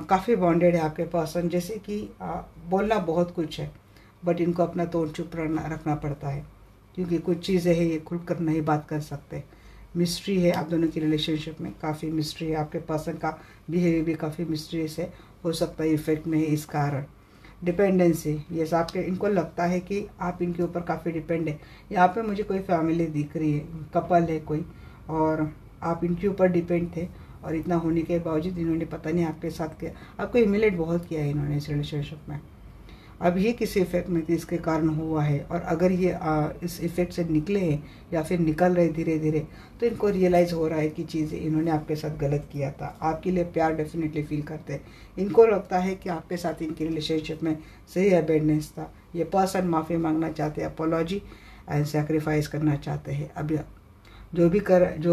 काफ़ी बॉन्डेड है आपके पर्सन। जैसे कि बोलना बहुत कुछ है, बट इनको अपना तोड़ चुप रखना पड़ता है, क्योंकि कुछ चीज़ें हैं ये खुलकर नहीं बात कर सकते। मिस्ट्री है आप दोनों की रिलेशनशिप में, काफ़ी मिस्ट्री है। आपके पर्सन का बिहेवियर भी काफ़ी मिस्ट्रीज है, हो सकता है इफेक्ट में है इस कारण। डिपेंडेंसी, ये आपके इनको लगता है कि आप इनके ऊपर काफ़ी डिपेंड है। यहाँ पे मुझे कोई फैमिली दिख रही है, कपल है कोई, और आप इनके ऊपर डिपेंड थे, और इतना होने के बावजूद इन्होंने पता नहीं आपके साथ किया, आपको ह्यूमिलेट बहुत किया है इन्होंने इस रिलेशनशिप में। अब ये किसी इफेक्ट में इसके कारण हुआ है, और अगर ये इस इफेक्ट से निकले हैं या फिर निकल रहे धीरे धीरे, तो इनको रियलाइज़ हो रहा है कि चीज़ें इन्होंने आपके साथ गलत किया था। आपके लिए प्यार डेफिनेटली फील करते हैं। इनको लगता है कि आपके साथ इनकी रिलेशनशिप में सही अबेंडेंस था। ये पर्सन माफ़ी मांगना चाहते हैं, अपोलॉजी एंड सेक्रीफाइस करना चाहते हैं। अब जो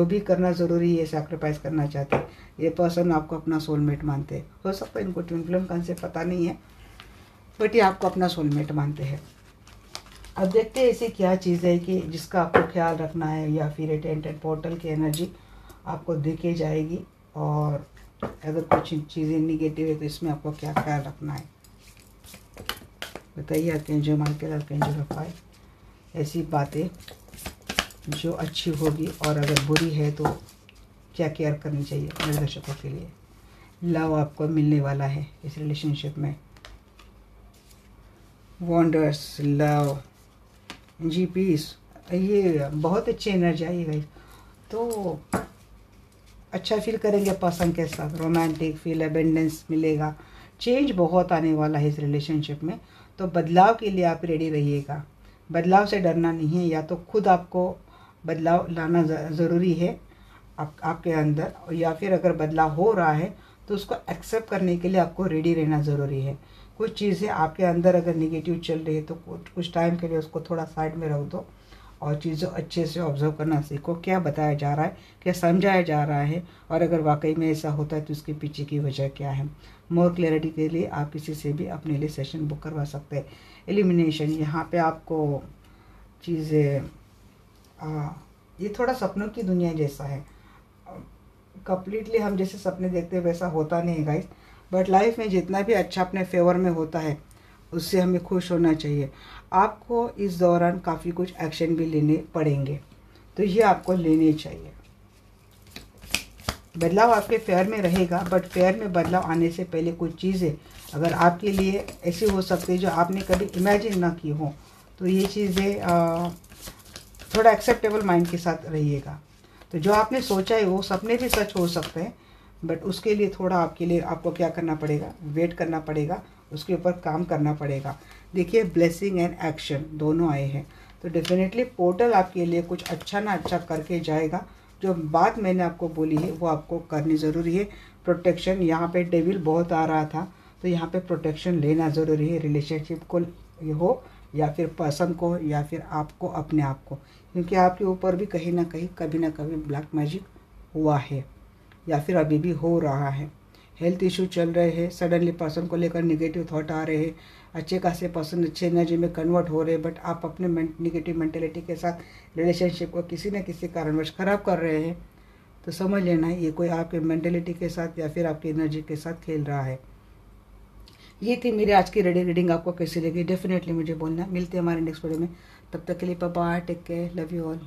भी करना ज़रूरी है सेक्रीफाइस करना चाहते हैं। ये पर्सन आपको अपना सोलमेट मानते हैं। हो सकता है इनको ट्विन फ्लेम कॉन्सेप्ट पता नहीं है, बट ये आपको अपना सोलमेट मानते हैं। अब देखते हैं ऐसी क्या चीज़ है कि जिसका आपको ख्याल रखना है, या फिर टेंटेड पोर्टल की एनर्जी आपको दिखे जाएगी, और अगर कुछ चीज़ें निगेटिव है तो इसमें आपको क्या ख्याल रखना है बताइए। आर्कएंजल माइकल, आर्कएंजल रफाएल, ऐसी बातें जो अच्छी होगी, और अगर बुरी है तो क्या केयर करनी चाहिए मेरे दर्शकों के लिए। लव आपको मिलने वाला है इस रिलेशनशिप में, वंडर्स, लव, जी पीस, ये बहुत अच्छी एनर्जी आई है। तो अच्छा फील करेंगे पर्सन के साथ, रोमांटिक फील, अबेंडेंस मिलेगा। चेंज बहुत आने वाला है इस रिलेशनशिप में, तो बदलाव के लिए आप रेडी रहिएगा। बदलाव से डरना नहीं है, या तो खुद आपको बदलाव लाना ज़रूरी है आपके अंदर, या फिर अगर बदलाव हो रहा है तो उसको एक्सेप्ट करने के लिए आपको रेडी रहना ज़रूरी है। कुछ चीज़ें आपके अंदर अगर निगेटिव चल रही है तो कुछ टाइम के लिए उसको थोड़ा साइड में रख दो, और चीज़ों अच्छे से ऑब्जर्व करना सीखो, क्या बताया जा रहा है, क्या समझाया जा रहा है, और अगर वाकई में ऐसा होता है तो उसके पीछे की वजह क्या है। मोर क्लैरिटी के लिए आप किसी से भी अपने लिए सेशन बुक करवा सकते हैं। एलिमिनेशन, यहाँ पे आपको चीज़ें ये थोड़ा सपनों की दुनिया जैसा है। कंप्लीटली हम जैसे सपने देखते हैं वैसा होता नहीं है गाइस, बट लाइफ में जितना भी अच्छा अपने फेवर में होता है उससे हमें खुश होना चाहिए। आपको इस दौरान काफ़ी कुछ एक्शन भी लेने पड़ेंगे, तो ये आपको लेने चाहिए। बदलाव आपके फेयर में रहेगा, बट फेयर में बदलाव आने से पहले कुछ चीज़ें अगर आपके लिए ऐसी हो सकती है जो आपने कभी इमेजिन ना की हो, तो ये चीज़ें थोड़ा एक्सेप्टेबल माइंड के साथ रहिएगा। तो जो आपने सोचा है वो सपने भी सच हो सकते हैं, बट उसके लिए थोड़ा आपको क्या करना पड़ेगा, वेट करना पड़ेगा, उसके ऊपर काम करना पड़ेगा। देखिए ब्लेसिंग एंड एक्शन दोनों आए हैं, तो डेफिनेटली पोर्टल आपके लिए कुछ अच्छा ना अच्छा करके जाएगा। जो बात मैंने आपको बोली है वो आपको करनी ज़रूरी है। प्रोटेक्शन, यहाँ पे डेविल बहुत आ रहा था, तो यहाँ पे प्रोटेक्शन लेना ज़रूरी है, रिलेशनशिप को हो या फिर पर्सन को या फिर आपको अपने आप को, क्योंकि आपके ऊपर भी कहीं ना कहीं कभी ना कभी ब्लैक मैजिक हुआ है या फिर अभी भी हो रहा है। हेल्थ इशू चल रहे हैं, सडनली पर्सन को लेकर निगेटिव थॉट आ रहे हैं, अच्छे खासे पर्सन अच्छे एनर्जी में कन्वर्ट हो रहे हैं, बट आप अपने निगेटिव मेंटेलिटी के साथ रिलेशनशिप को किसी न किसी कारणवश ख़राब कर रहे हैं। तो समझ लेना ये कोई आपके मेंटेलिटी के साथ या फिर आपकी एनर्जी के साथ खेल रहा है। ये थी मेरी आज की रीडिंग। आपको कैसी लगी डेफिनेटली मुझे बोलना। मिलते हैं हमारे नेक्स्ट वीडियो में, तब तक के लिए bye bye, take care, love you all.